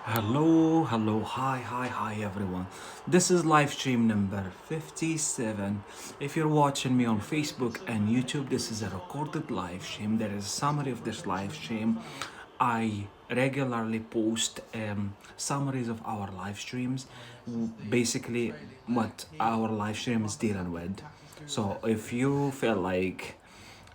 Hello, hi everyone. This is live stream number 57. If you're watching me on Facebook and YouTube, this is a recorded live stream. There is a summary of this live stream. I regularly post summaries of our live streams, basically what our live stream is dealing with. So if you feel like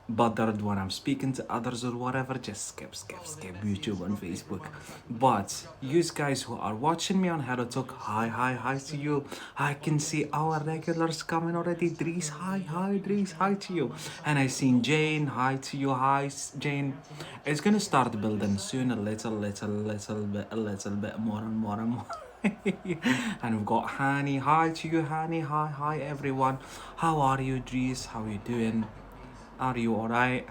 bothered when I'm speaking to others or whatever, just skip YouTube and Facebook. But you guys who are watching me on Hello Talk, hi to you. I can see our regulars coming already. Dries, hi, Dries, hi to you. And I seen Jane, hi to you, hi, Jane. It's gonna start building soon, a little bit more and more and more. And we've got Hani, hi to you, Hani, hi everyone. How are you, Dries? How are you doing? Are you alright?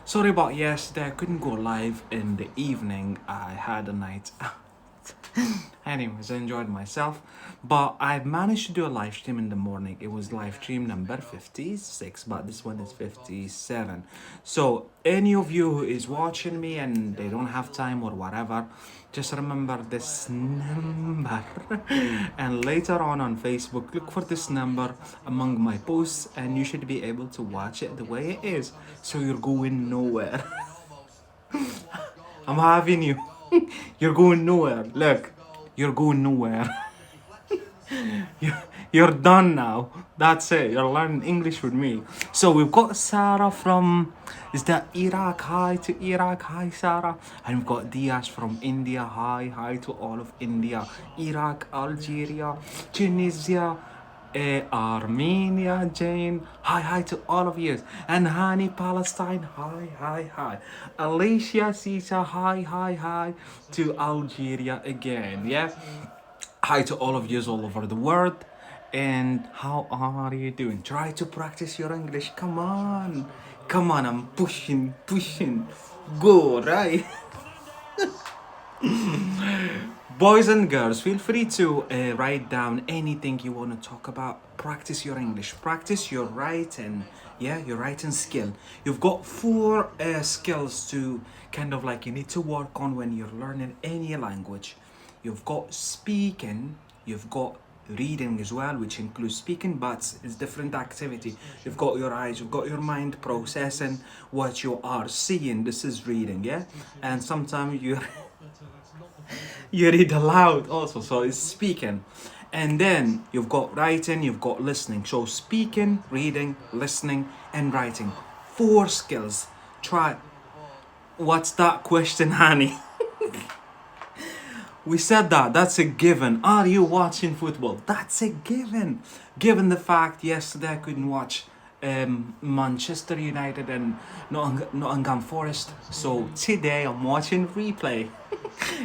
Sorry about yesterday. I couldn't go live in the evening. I had a night out. Anyways, I enjoyed myself. But I managed to do a live stream in the morning. It was live stream number 56, but this one is 57. So, any of you who is watching me and they don't have time or whatever, just remember this number. And later on Facebook, look for this number among my posts, and you should be able to watch it the way it is. So, you're going nowhere. I'm having you. You're going nowhere. Look, you're going nowhere. You're done now. That's it. You're learning English with me. So we've got Sarah from, is that Iraq? Hi to Iraq. Hi, Sarah. And we've got Diaz from India. Hi to all of India, Iraq, Algeria, Tunisia, Armenia, Jane. Hi to all of you. And Hani, Palestine. Hi. Alicia, Sisa. Hi to Algeria again. Yeah. Hi to all of you all over the world. And how are you doing? Try to practice your English. Come on. I'm pushing. Go, right? Boys and girls, feel free to write down anything you want to talk about. Practice your English. Practice your writing. Yeah, your writing skill. You've got four skills to kind of like you need to work on when you're learning any language. You've got speaking, you've got reading as well, which includes speaking, but it's different activity. You've got your eyes, you've got your mind processing what you are seeing. This is reading, yeah? And sometimes you read aloud also, so it's speaking. And then you've got writing, you've got listening. So speaking, reading, listening, and writing. Four skills. Try. What's that question, honey? We said that. That's a given. Are you watching football? That's a given. Given the fact yesterday I couldn't watch Manchester United and Nottingham Forest. So today I'm watching replay.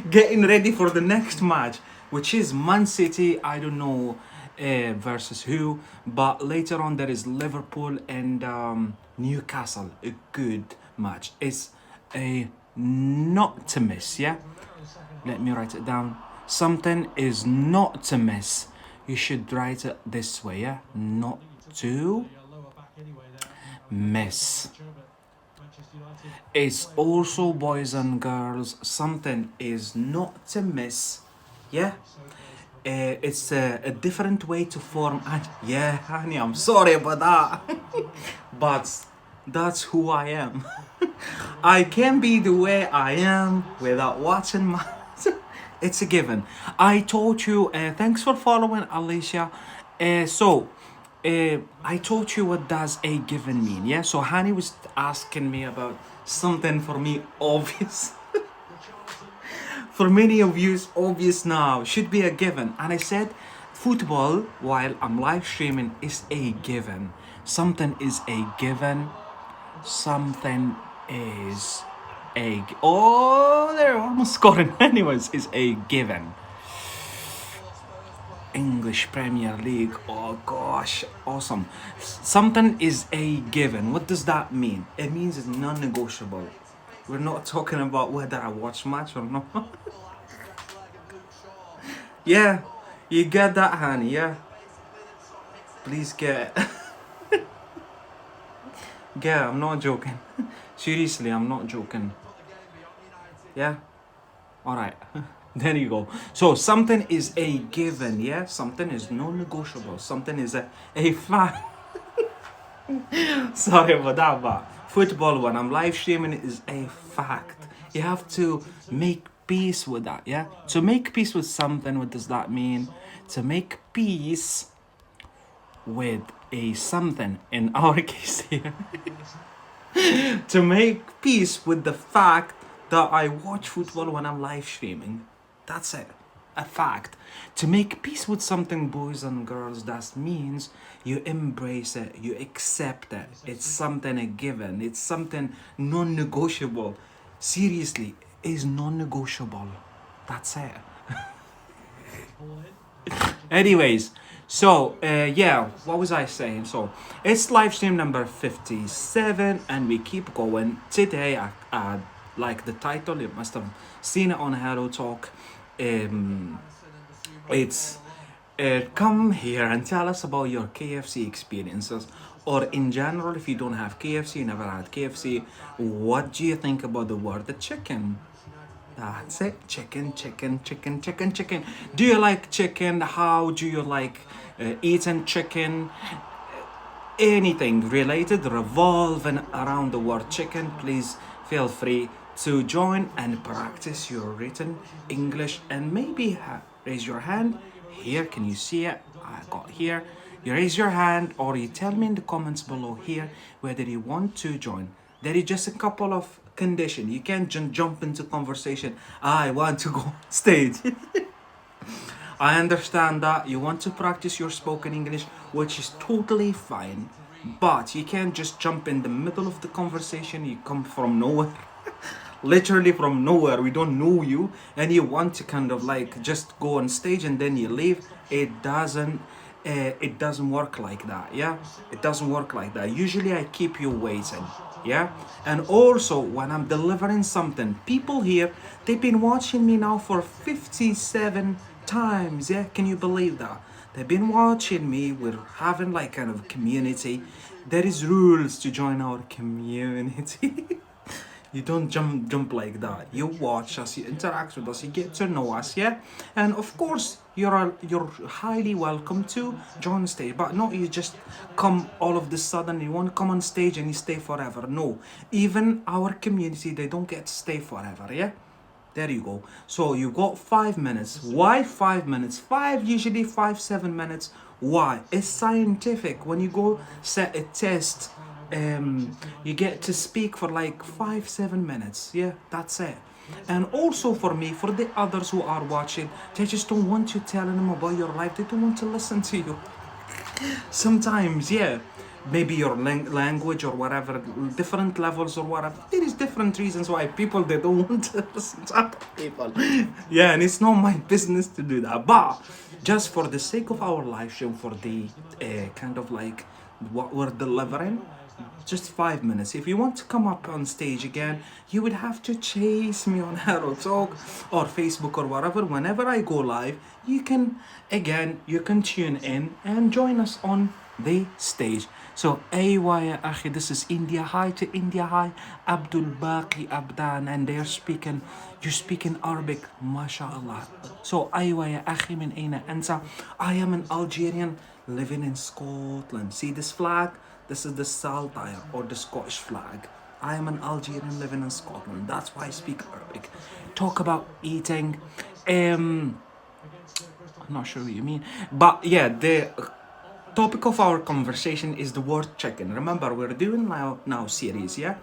Getting ready for the next match, which is Man City. I don't know versus who, but later on there is Liverpool and Newcastle. A good match. It's a not to miss, yeah? Let me write it down. Something is not to miss. You should write it this way, yeah? Not to miss. It's also, boys and girls, something is not to miss, yeah? It's a different way to form. Yeah, honey, I'm sorry about that. But that's who I am. I can be the way I am without watching my. It's a given. I told you. Thanks for following, Alicia. I told you what does a given mean. Yeah. So Hani was asking me about something for me obvious. For many of you, it's obvious now. Should be a given. And I said, football while I'm live streaming is a given. Something is a given. Something is oh, they're almost scoring. Anyways, is a given. English Premier League. Oh gosh, awesome. Something is a given. What does that mean? It means it's non-negotiable. We're not talking about whether I watch match or not. Yeah, you get that, honey. Yeah, please get it. Yeah, I'm not joking. Seriously, I'm not joking. Yeah. All right. There you go. So something is a given. Yeah. Something is non-negotiable. Something is a fact. Sorry about that, but football when I'm live streaming is a fact. You have to make peace with that, yeah? To make peace with something, what does that mean? To make peace with a something, in our case here, to make peace with the fact that I watch football when I'm live streaming. That's it. A fact. To make peace with something, boys and girls, that means you embrace it, you accept it. It's something a given, it's something non negotiable. Seriously, is non negotiable. That's it. Anyways, so yeah, what was I saying? So it's live stream number 57, and we keep going. Today, like the title, you must have seen it on Hello Talk. Um, it's come here and tell us about your KFC experiences. Or in general, if you don't have KFC, you never had KFC, what do you think about the word the chicken? That's it. Chicken, chicken, chicken, chicken, chicken. Do you like chicken? How do you like eating chicken? Anything related revolving around the word chicken, please feel free to join and practice your written English, and maybe raise your hand. Here, can you see it? I got here. You raise your hand or you tell me in the comments below here whether you want to join. There is just a couple of conditions. You can't jump into conversation. I want to go on stage. I understand that you want to practice your spoken English, which is totally fine. But you can't just jump in the middle of the conversation. You come from nowhere, literally from nowhere. We don't know you, and you want to kind of like just go on stage and then you leave. It doesn't work like that. Yeah, it doesn't work like that. Usually I keep you waiting. Yeah, and also when I'm delivering something, people here, they've been watching me now for 57 times. Yeah, can you believe that? They've been watching me. We're having like kind of community. There is rules to join our community. You don't jump like that. You watch us, you interact with us, you get to know us, yeah. And of course, you're highly welcome to join stage, but not you just come all of the sudden. You want to come on stage and you stay forever. No, even our community, they don't get to stay forever, yeah. There you go. So you got 5 minutes. Why 5 minutes? Five, usually 5, 7 minutes. Why? It's scientific. When you go set a test, you get to speak for like 5, 7 minutes. Yeah, that's it. And also for me, for the others who are watching, they just don't want you telling them about your life. They don't want to listen to you. Sometimes, yeah, maybe your language or whatever, different levels or whatever. There is different reasons why people they don't want to listen to other people. Yeah, and it's not my business to do that. But just for the sake of our live show, for the kind of like what we're delivering, just 5 minutes. If you want to come up on stage again, you would have to chase me on Hero Talk or Facebook or whatever. Whenever I go live, you can tune in and join us on the stage. So أيوة يا أخي, this is India. Hi to India. Hi Abdul Baqi Abdan, and you're speaking Arabic, mashallah. So أيوة يا أخي من أين أنت? I am an Algerian living in Scotland. See this flag? This is the Saltire or the Scottish flag. I am an Algerian living in Scotland. That's why I speak Arabic. Talk about eating. I'm not sure what you mean, but yeah, the topic of our conversation is the word chicken. Remember, we're doing now series. Yeah,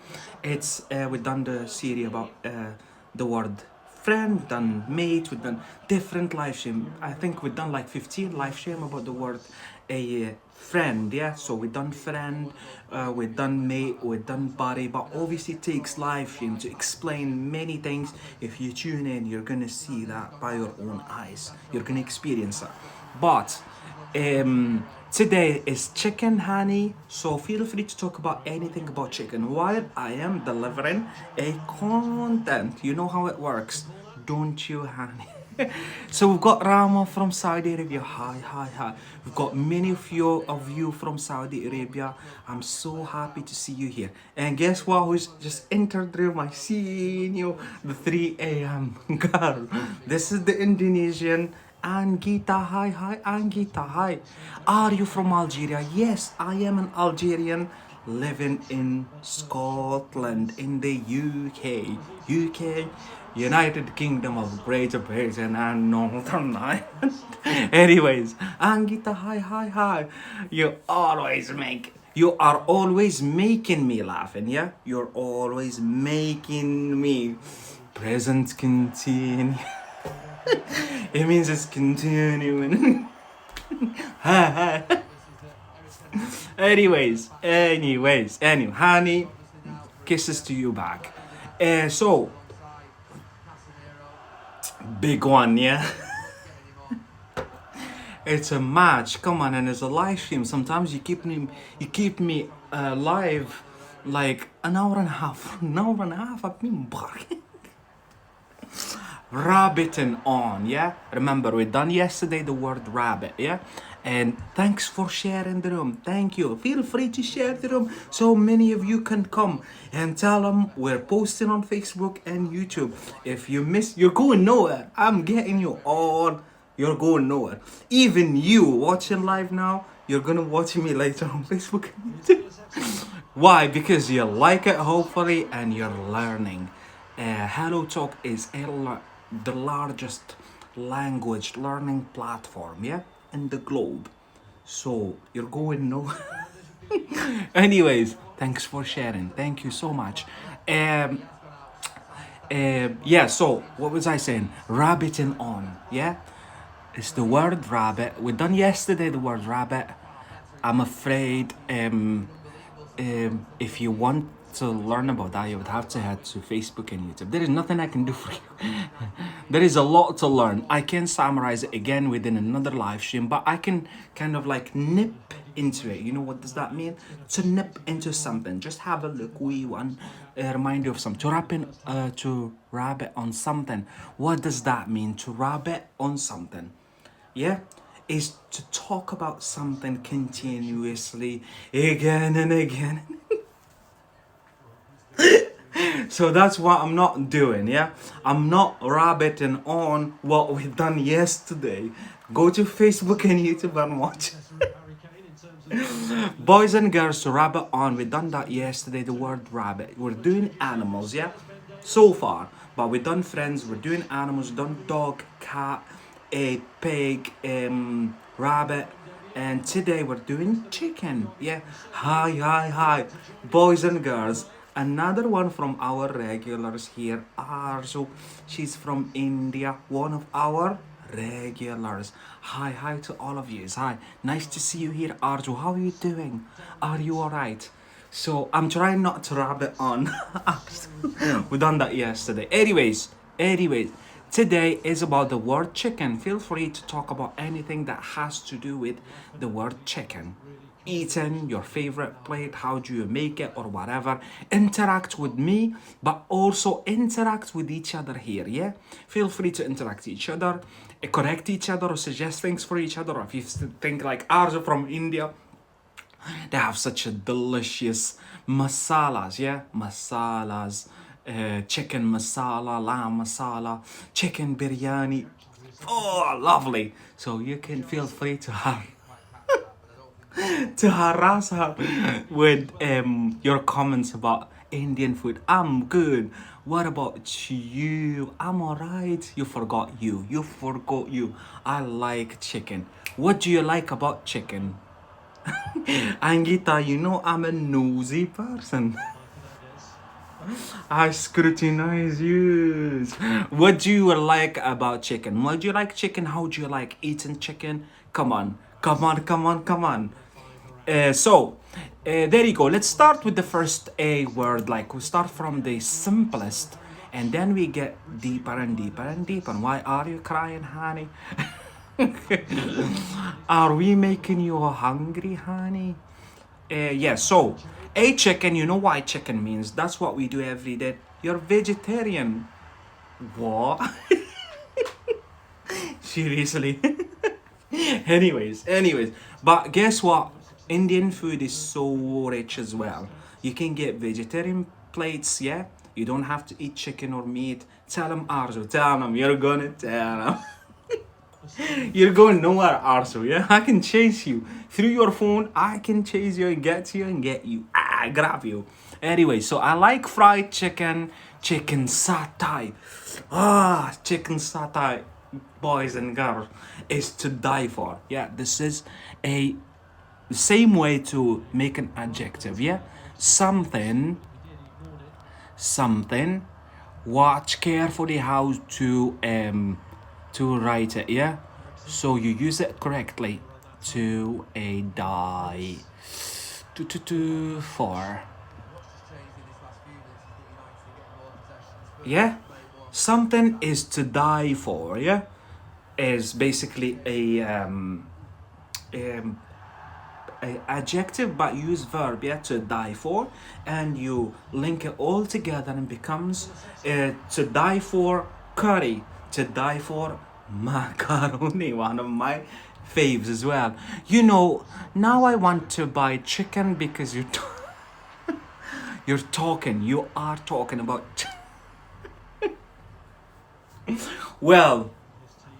it's we've done the series about the word friend, done mate, we've done different live stream. I think we've done like 15 live stream about the word a friend. Yeah, so we've done friend, we've done mate, we've done buddy, but obviously it takes live stream to explain many things. If you tune in, you're gonna see that by your own eyes, you're gonna experience that. But today is chicken, honey, so feel free to talk about anything about chicken while I am delivering a content. You know how it works, don't you, honey? So we've got Rama from Saudi Arabia. Hi, hi, hi. We've got many of you from Saudi Arabia. I'm so happy to see you here. And guess what? Who's just entered the room? I seen you, the 3 a.m. girl. This is the Indonesian Angita. Hi, hi, Angita. Hi. Are you from Algeria? Yes, I am an Algerian living in Scotland in the UK. UK, United Kingdom of Great Britain and Northern Ireland. Anyways, Angita, hi, hi, hi. You are always making me laughing, yeah? You're always making me. Present continue. It means it's continuing. Hi, hi. Anyway, honey, kisses to you back. So, big one, yeah? It's a match, come on, and it's a live stream. Sometimes you keep me live like an hour and a half. An hour and a half, I've been barking. Rabbiting on, yeah? Remember, we done yesterday the word rabbit, yeah? And thanks for sharing the room. Thank you. Feel free to share the room so many of you can come and tell them we're posting on Facebook and YouTube. If you miss, you're going nowhere. I'm getting you on. You're going nowhere. Even you watching live now, you're gonna watch me later on Facebook and YouTube. Why? Because you like it, hopefully, and you're learning. Hello Talk is the largest language learning platform, yeah, in the globe. So you're going no. Anyways, thanks for sharing. Thank you so much. Um, yeah. So what was I saying? Rabbiting on, yeah. It's the word rabbit. We done yesterday the word rabbit. I'm afraid if you want to learn about that, you would have to head to Facebook and YouTube. There is nothing I can do for you. There is a lot to learn. I can summarize it again within another live stream, but I can kind of like nip into it. You know what does that mean? To nip into something. Just have a look. We want remind you of something. To rabbit on something. What does that mean? To rabbit on something. Yeah, is to talk about something continuously again and again. So that's what I'm not doing, yeah? I'm not rabbiting on what we've done yesterday. Go to Facebook and YouTube and watch. Boys and girls, to rabbit on. We done that yesterday, the word rabbit. We're doing animals, yeah? So far. But we done friends, we're doing animals, done dog, cat, a pig, rabbit, and today we're doing chicken. Yeah, hi, hi, hi, boys and girls. Another one from our regulars here, Arzu. She's from India, one of our regulars. Hi, hi to all of you. Hi, nice to see you here, Arzu. How are you doing? Are you alright? So I'm trying not to rabbit on. We done that yesterday. Anyways, today is about the word chicken. Feel free to talk about anything that has to do with the word chicken. Eating your favorite plate, how do you make it, or whatever. Interact with me, but also interact with each other here, yeah? Feel free to interact with each other, correct each other, or suggest things for each other. Or if you think like ours are from India, they have such a delicious masalas, yeah? Masalas, chicken masala, lamb masala, chicken biryani. Oh, lovely. So you can feel free to have to harass her with your comments about Indian food. I'm good. What about you? I'm alright. You forgot you. You forgot you. I like chicken. What do you like about chicken? Angita, you know I'm a nosy person. I scrutinize you. What do you like about chicken? What do you like chicken? How do you like eating chicken? Come on, come on, come on, come on. There you go. Let's start with the first A word. Like we start from the simplest, and then we get deeper and deeper and deeper. Why are you crying, honey? Are we making you hungry, honey? Yeah, so a chicken, you know why chicken means? That's what we do every day. You're vegetarian. What? Seriously. Anyways, but guess what? Indian food is so rich as well. You can get vegetarian plates, yeah? You don't have to eat chicken or meat. Tell them, Arzu, tell them, you're gonna tell them. You're going nowhere, Arzu, yeah? I can chase you. Through your phone, I can chase you and get you and get you. Grab you. Anyway, so I like fried chicken, chicken satay. Chicken satay, boys and girls, is to die for. Yeah, this is a same way to make an adjective. Yeah, something. Watch carefully how to write it. Yeah, so you use it correctly. To a die. To for. Yeah, something is to die for. Yeah, is basically um, a adjective but use verb, yeah, to die for, and you link it all together and becomes to die for curry, to die for macaroni, one of my faves as well. You know, now I want to buy chicken because you are talking about well,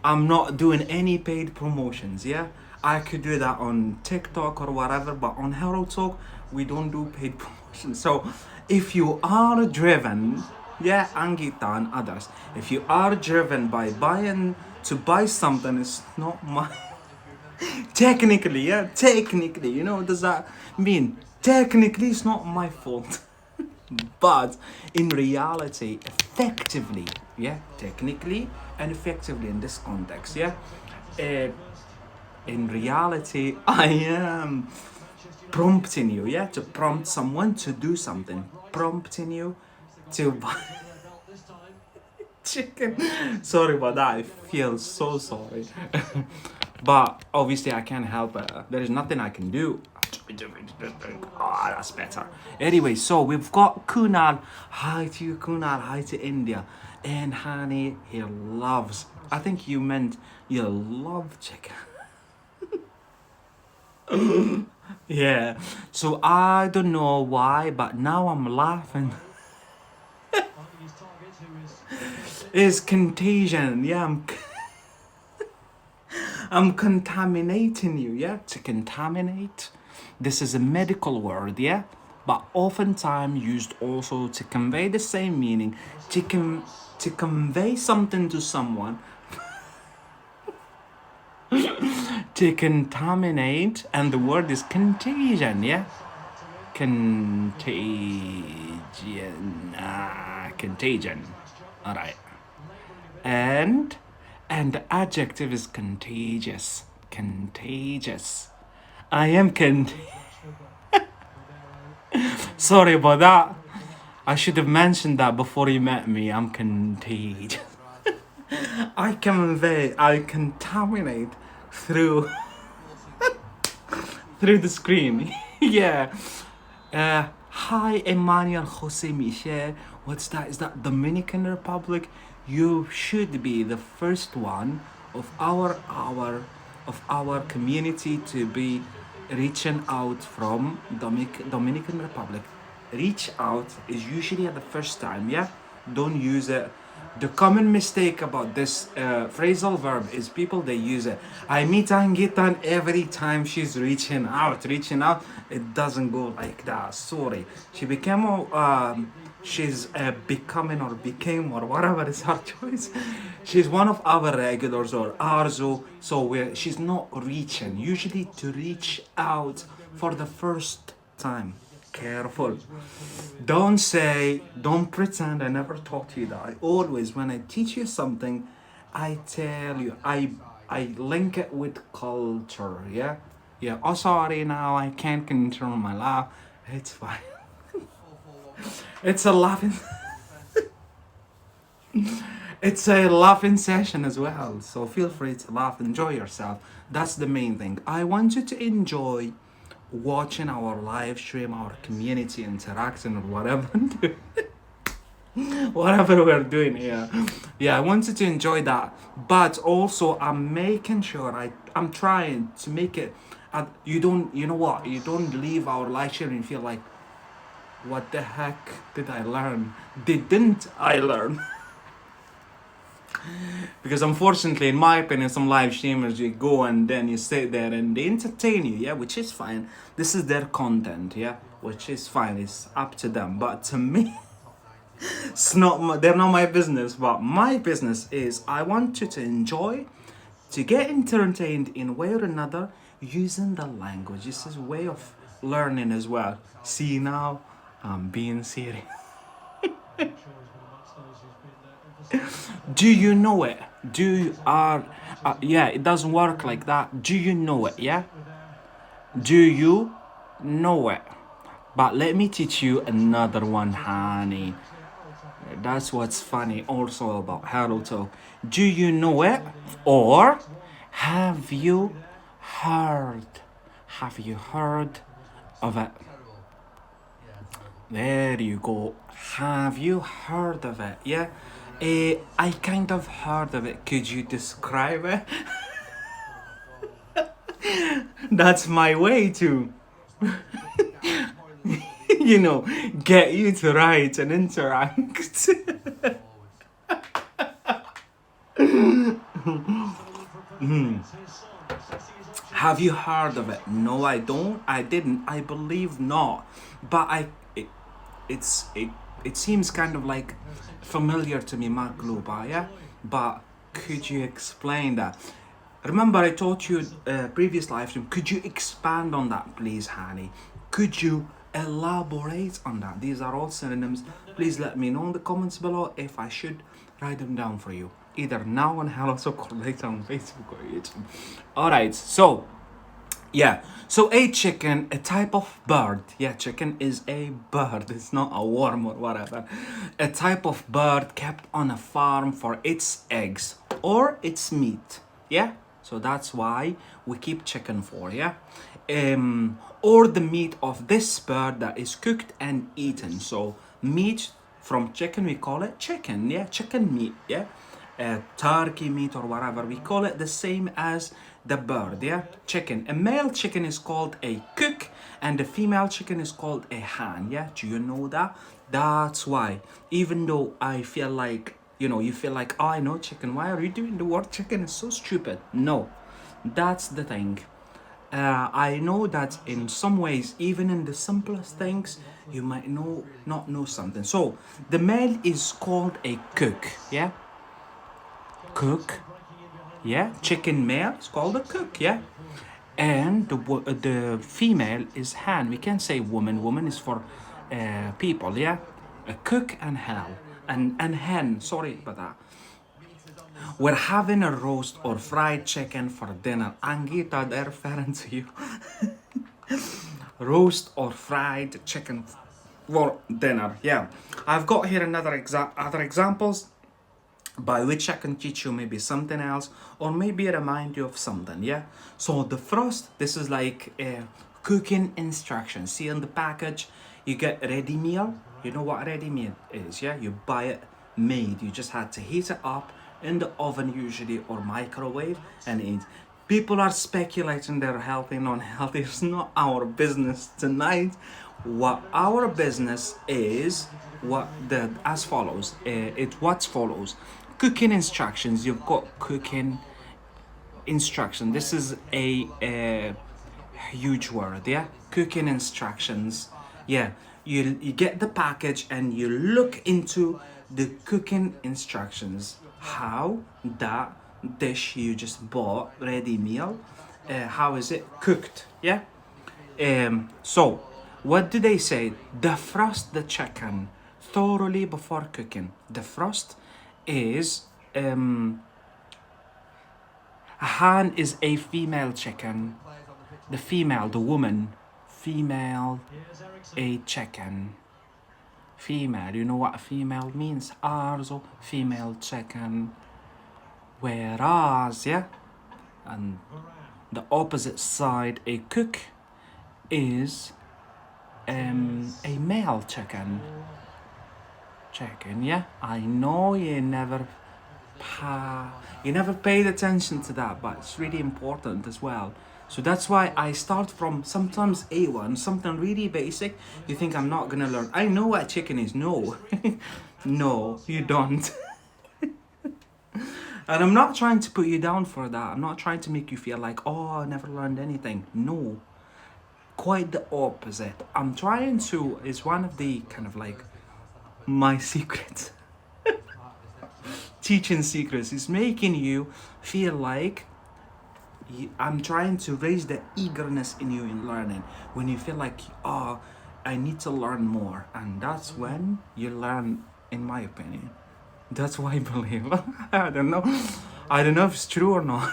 I'm not doing any paid promotions, yeah? I could do that on TikTok or whatever, but on Hero Talk, we don't do paid promotions. So if you are driven, yeah, Angita and others, if you are driven by to buy something, it's not my technically, yeah, technically, does that mean technically it's not my fault? But in reality, effectively, yeah, technically and effectively in this context, yeah, uh, in reality, I am prompting you, yeah, to prompt someone to do something, prompting you to buy chicken. Sorry about that, I feel so sorry. But obviously, I can't help it. There is nothing I can do. That's better. Anyway, so we've got Kunal. Hi to you, Kunal. Hi to India. And Hani, he loves. I think you meant you love chicken. Yeah. So I don't know why, but now I'm laughing. It's contagion. Yeah, I'm contaminating you. Yeah, to contaminate. This is a medical word. Yeah, but oftentimes used also to convey the same meaning. To convey something to someone. To contaminate, and the word is contagion. Yeah, contagion. Contagion. All right. And the adjective is contagious. Contagious. I am Sorry about that. I should have mentioned that before you met me. I'm contagious. I contaminate through through the screen. Yeah. Hi, Emmanuel Jose Michel. What's that? Is that Dominican Republic? You should be the first one of our community to be reaching out from Dominican Republic. Reach out is usually at the first time, yeah? Don't use it. The common mistake about this phrasal verb is people they use it. I meet Angitan every time she's reaching out. It doesn't go like that. Sorry. She's becoming or became or whatever is her choice. She's one of our regulars or Arzu. So she's not reaching. Usually to reach out for the first time. Careful. Don't pretend I never taught you that. I always, when I teach you something, I tell you, I link it with culture, yeah? Yeah, oh sorry now, I can't control my laugh. It's fine. It's a laughing it's a laughing session as well. So feel free to laugh, enjoy yourself. That's the main thing. I want you to enjoy watching our live stream, our community interacting or whatever. whatever we're doing here. Yeah, I wanted to enjoy that, but also I'm making sure I'm trying to make it. You don't, you know what? You don't leave our live stream and feel like, what the heck did I learn? Didn't I learn? Because unfortunately, in my opinion, some live streamers, you go and then you sit there and they entertain you, yeah, which is fine. This is their content, yeah, which is fine. It's up to them. But to me, it's not. They're not my business. But my business is I want you to enjoy, to get entertained in a way or another using the language. This is a way of learning as well. See now, I'm being serious. Do you know it? Do you are yeah, it doesn't work like that. Do you know it? Yeah? Do you know it? But let me teach you another one, honey. That's what's funny also about Hello Talk. Do you know it? Or have you heard? Have you heard of it? There you go. Have you heard of it? Yeah? I kind of heard of it. Could you describe it? That's my way to, you know, get you to write and interact. Have you heard of it? No, I don't. I didn't. I believe not. But it's it seems kind of like familiar to me, Magluba, yeah? But could you explain that? Remember I taught you previous live stream. Could you expand on that, please, Hani? Could you elaborate on that? These are all synonyms. Please let me know in the comments below if I should write them down for you. Either now on Hello Talk or later on Facebook or YouTube. Alright, so yeah, so a chicken, a type of bird. Yeah, chicken is a bird. It's not a worm or whatever. A type of bird kept on a farm for its eggs or its meat. Yeah, so that's why we keep chicken for. Yeah, or the meat of this bird that is cooked and eaten. So meat from chicken, we call it chicken. Yeah, chicken meat. Yeah, turkey meat or whatever, we call it the same as the bird. Yeah, chicken. A male chicken is called a cook and a female chicken is called a hen. Yeah, do you know that? That's why, even though I feel like, you know, you feel like, oh, I know chicken, why are you doing the word chicken? It's so stupid. No, that's the thing. I know that in some ways, even in the simplest things, you might not know something. So the male is called a cook. Yeah, cook. Yeah, chicken male is called a cook. Yeah, and the female is hen. We can say woman. Woman is for people. Yeah, a cook and hen and hen. Sorry about that. We're having a roast or fried chicken for dinner. Angita, they're referring to you. Roast or fried chicken for dinner. Yeah, I've got here other examples by which I can teach you maybe something else or maybe remind you of something. Yeah, so the first, this is like cooking instructions. See on the package you get ready meal. You know what ready meal is? Yeah, you buy it made. You just had to heat it up in the oven usually or microwave and eat. People are speculating they're healthy, non-healthy. It's not our business tonight. What our business is, what the as follows. What follows. Cooking instructions. You've got cooking instruction. This is a huge word. Yeah, cooking instructions. Yeah, you get the package and you look into the cooking instructions. How that dish you just bought, ready meal, how is it cooked? Yeah. So, what do they say? Defrost the chicken thoroughly before cooking. Defrost is a hen is a female chicken. The female, the woman, female, a chicken. Female, you know what a female means? Also, female chicken. Whereas, yeah, and the opposite side, a cook is a male chicken. chicken, yeah? I know you never paid attention to that, but it's really important as well. So that's why I start from sometimes A1, something really basic. You think I'm not gonna learn. I know what chicken is. No. No, you don't. And I'm not trying to put you down for that. I'm not trying to make you feel like, oh, I never learned anything. No, quite the opposite. I'm trying to, is one of the kind of like my secrets, teaching secrets, is making you feel like I'm trying to raise the eagerness in you in learning. When you feel like, oh, I need to learn more. And that's when you learn, in my opinion. That's why I believe. I don't know. I don't know if it's true or not.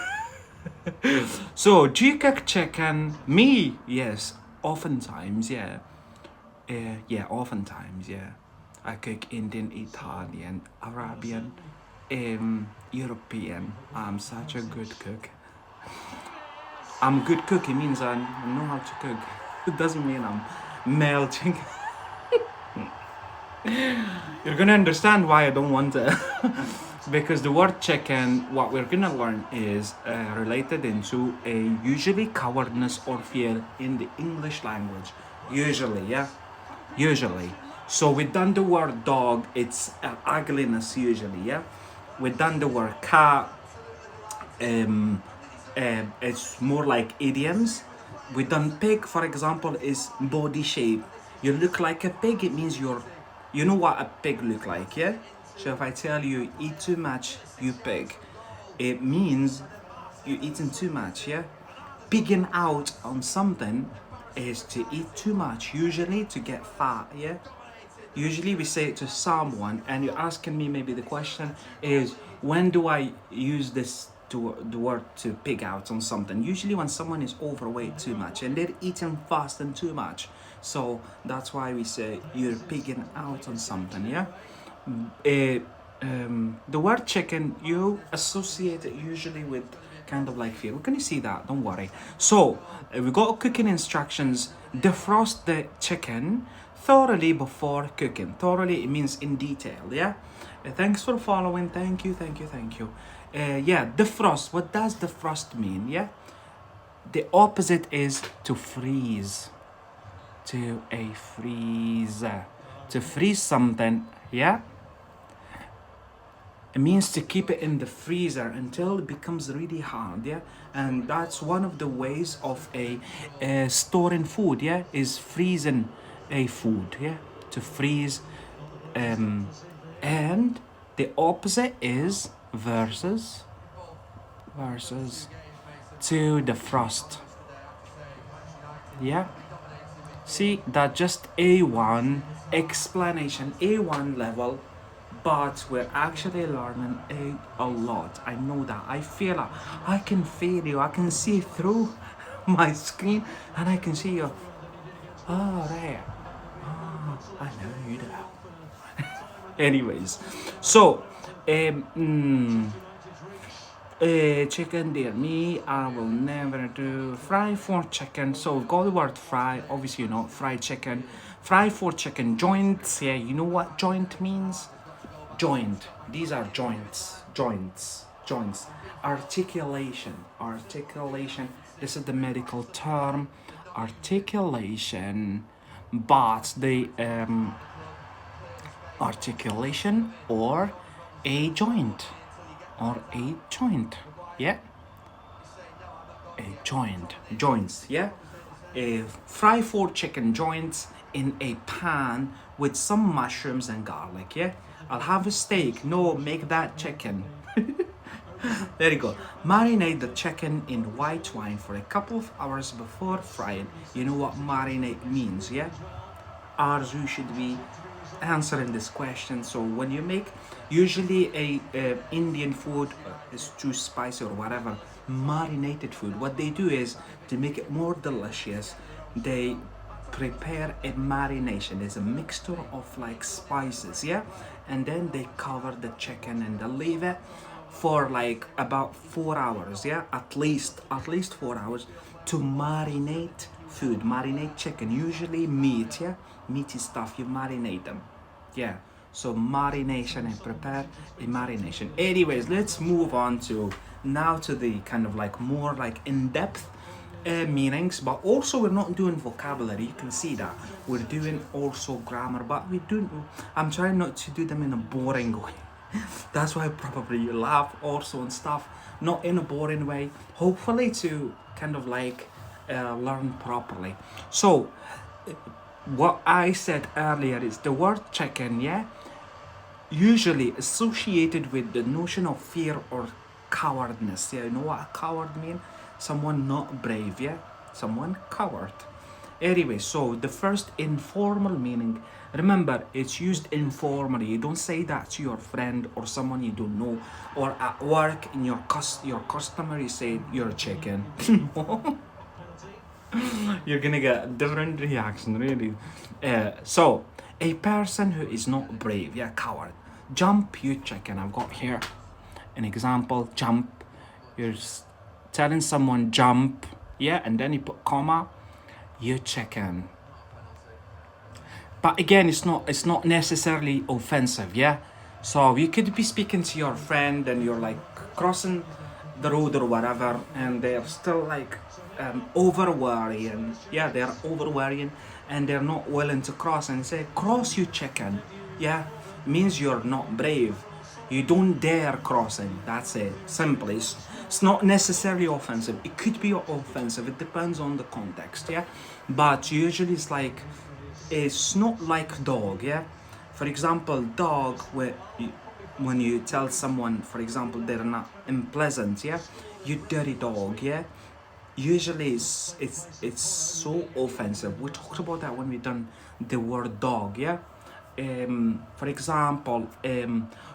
So, do you cook chicken? Me, yes. Oftentimes, yeah. Yeah, oftentimes, yeah. I cook Indian, Italian, Arabian, European. I'm such a good cook. I'm good cook. It means I know how to cook. It doesn't mean I'm melting. You're gonna understand why I don't want to. Because the word chicken, what we're gonna learn is related into a usually cowardness or fear in the English language. Usually, yeah? Usually. So we've done the word dog, it's ugliness usually, yeah? We've done the word cat, it's more like idioms. We done pig, for example, is body shape. You look like a pig, it means you know what a pig look like, yeah? So if I tell you eat too much, you pig, it means you eating too much, yeah? Pigging out on something is to eat too much, usually to get fat, yeah? Usually we say it to someone, and you're asking me, maybe the question is, when do I use this to the word to pig out on something? Usually when someone is overweight too much and they're eating fast and too much. So that's why we say you're pigging out on something, yeah? The word chicken, you associate it usually with kind of like fear. We're gonna see that, don't worry. So we got cooking instructions. Defrost the chicken thoroughly before cooking. Thoroughly, it means in detail, yeah? Thanks for following. Thank you, thank you, thank you. Yeah, defrost. What does defrost mean, yeah? The opposite is to freeze. To a freezer. To freeze something, yeah? It means to keep it in the freezer until it becomes really hard, yeah? And that's one of the ways of storing food, yeah? Is freezing a food, yeah? To freeze. And the opposite is versus to defrost, yeah? See, that just A1 explanation, A1 level, but we're actually learning a lot. I know that. I feel it. I can feel you. I can see through my screen, and I can see you. Oh, there. Oh, I know you do. Anyways, so, chicken, dear me, I will never do fry for chicken. So we've got the word fry, obviously you know, fried chicken. Fry for chicken joints, yeah, you know what joint means? Joint, these are joints. Articulation, this is the medical term, articulation, but the articulation or a joint, yeah? A joints, yeah? Fry 4 chicken joints in a pan with some mushrooms and garlic, yeah? I'll have a steak. No, make that chicken. There you go. Marinate the chicken in white wine for a couple of hours before frying. You know what marinate means, yeah? Arzu should be answering this question. So when you make usually a Indian food is too spicy or whatever, marinated food, what they do is to make it more delicious, they prepare a marination. There's a mixture of like spices, yeah, and then they cover the chicken and they leave it for like about 4 hours, yeah, at least 4 hours to marinate food, marinate chicken, usually meat, yeah, meaty stuff, you marinate them, yeah. So marination, and prepare a marination. Anyways, let's move on to now to the kind of like more like in-depth meanings, but also we're not doing vocabulary. You can see that we're doing also grammar, but we do. I'm trying not to do them in a boring way. That's why probably you laugh also and stuff, not in a boring way. Hopefully to kind of like learn properly. So what I said earlier is the word chicken, yeah, usually associated with the notion of fear or cowardness. Yeah, you know what a coward mean? Someone not brave, yeah? Someone coward. Anyway, so the first informal meaning, remember it's used informally. You don't say that to your friend or someone you don't know, or at work in your customer you say you're a chicken. You're gonna get a different reaction, really. So, a person who is not brave, yeah, coward. Jump, you chicken. I've got here an example. Jump. You're telling someone jump, yeah, and then you put comma. You chicken. But again, it's not necessarily offensive, yeah. So you could be speaking to your friend and you're like crossing the road or whatever, and they're still like over worrying. Yeah, they're over worrying, and they're not willing to cross. And say, "Cross, you chicken." Yeah, means you're not brave. You don't dare crossing. That's it. Simply, it's not necessarily offensive. It could be offensive. It depends on the context. Yeah, but usually it's not like dog. Yeah, for example, dog when you tell someone, for example, they're not unpleasant. Yeah, you dirty dog. Yeah, usually it's so offensive. We talked about that when we done the word dog. Yeah. For example,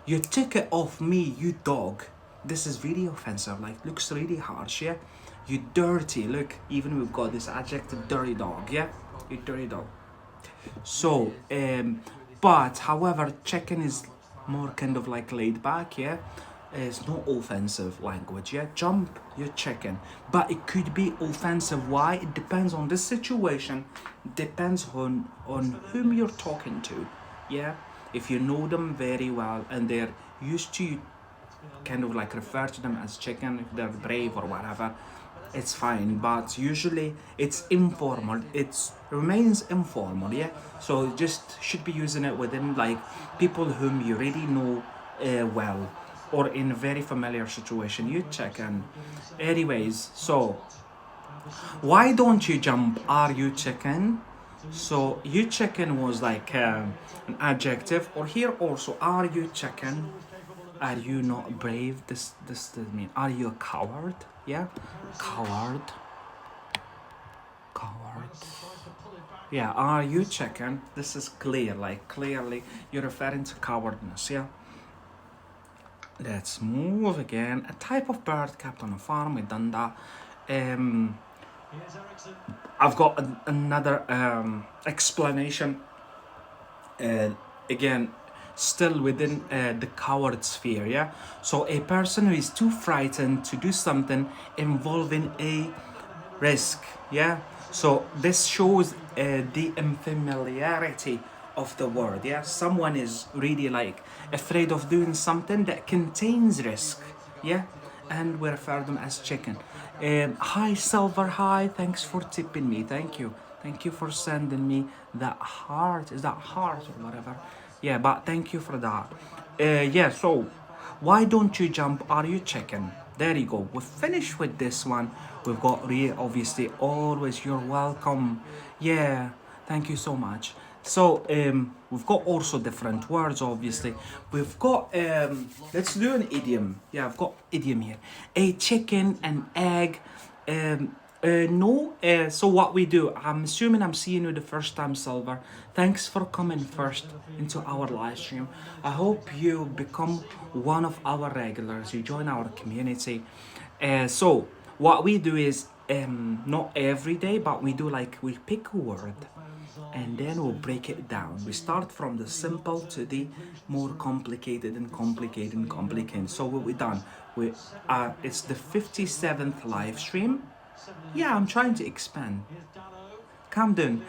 you take it off me, you dog. This is very offensive. Like looks really harsh. Yeah. You dirty. Look, even we've got this adjective, dirty dog. Yeah. You dirty dog. So, but however, chicken is more kind of like laid back, yeah. It's not offensive language, yeah. Jump, you're chicken, but it could be offensive. Why? It depends on the situation, depends on whom you're talking to, yeah. If you know them very well and they're used to kind of like refer to them as chicken, if they're brave or whatever, it's fine. But usually it's informal, it remains informal, yeah. So just should be using it within like people whom you really know well, or in a very familiar situation. You chicken. Anyways, so why don't you jump, are you chicken? So you chicken was like an adjective, or here also, are you chicken? Are you not brave? This does mean, are you a coward? Yeah, coward, coward. Yeah, are you chicken? This is clear, like clearly you're referring to cowardness. Yeah. Let's move again. A type of bird kept on a farm. We've done that. Um, I've got another explanation. Again, still within the coward sphere, yeah. So a person who is too frightened to do something involving a risk, yeah. So this shows the unfamiliarity of the word, yeah. Someone is really like afraid of doing something that contains risk, yeah, and we refer them as chicken. Hi Silver, hi, thanks for tipping me, thank you for sending me that heart. Is that heart or whatever? Yeah, but thank you for that. Yeah, so why don't you jump, are you chicken? There you go, we're finished with this one. We've got obviously always, you're welcome. Yeah, thank you so much. So we've got also different words, obviously. We've got let's do an idiom. Yeah, I've got idiom here. A chicken, an egg. No, so what we do, I'm assuming I'm seeing you the first time, Silver. Thanks for coming first into our live stream. I hope you become one of our regulars, you join our community. So what we do is not every day, but we do like, we pick a word and then we'll break it down. We start from the simple to the more complicated and complicated and complicated. So what we done, it's the 57th live stream. Yeah, I'm trying to expand. Calm down.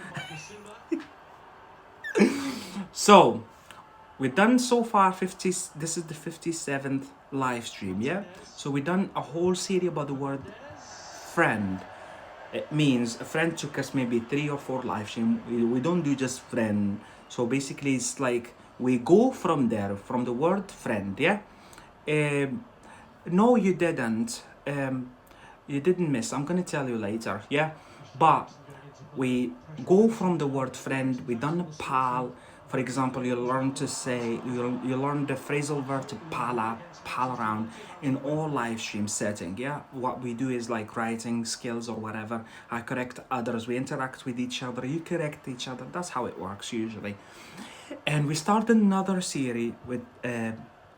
So we've done so far 50. This is the 57th live stream, yeah. So we've done a whole series about the word friend. It means a friend took us maybe 3 or 4 live stream. We don't do just friend. So basically it's like we go from there, from the word friend, yeah. No, you didn't. You didn't miss. I'm gonna tell you later, yeah. But we go from the word friend. We done a pal. For example, you learn to say, you learn the phrasal verb to pal up, pal around in all live stream setting. Yeah, what we do is like writing skills or whatever. I correct others. We interact with each other. You correct each other. That's how it works usually. And we started another series with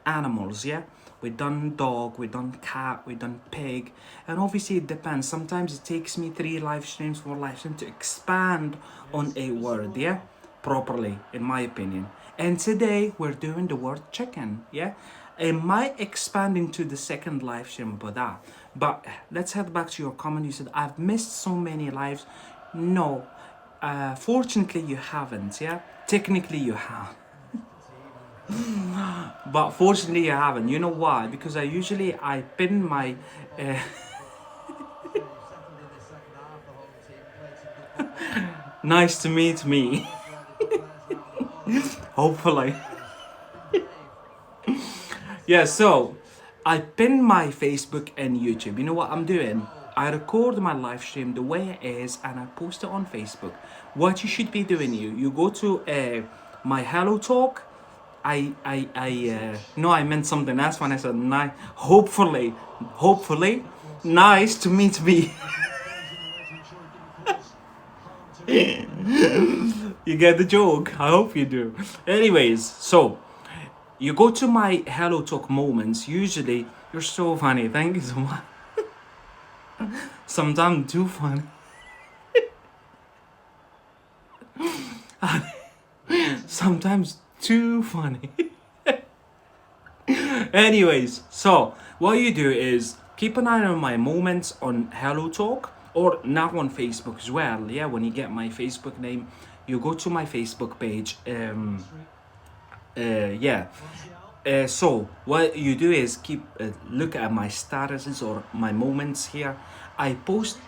animals, yeah. We done dog, we done cat, we done pig, and obviously it depends. Sometimes it takes me 3 live streams, 4 live streams to expand on a word, yeah, properly, in my opinion. And today we're doing the word chicken, yeah. I might expand into the second live stream about that, but let's head back to your comment. You said I've missed so many lives. No, fortunately you haven't, yeah. Technically you have. But fortunately you haven't. You know why? Because I pin my nice to meet me. Hopefully. Yeah, so I pin my Facebook and YouTube. You know what I'm doing? I record my live stream the way it is and I post it on Facebook. What you should be doing, you go to my Hello Talk. No, I meant something else when I said nice. Hopefully, nice to meet me. You get the joke? I hope you do. Anyways, so you go to my Hello Talk moments. Usually, you're so funny. Thank you so much. Sometimes too funny. Sometimes too funny. Anyways, so what you do is keep an eye on my moments on Hello Talk or now on Facebook as well. Yeah, when you get my Facebook name, you go to my Facebook page. Yeah. So what you do is keep look at my statuses or my moments here. I post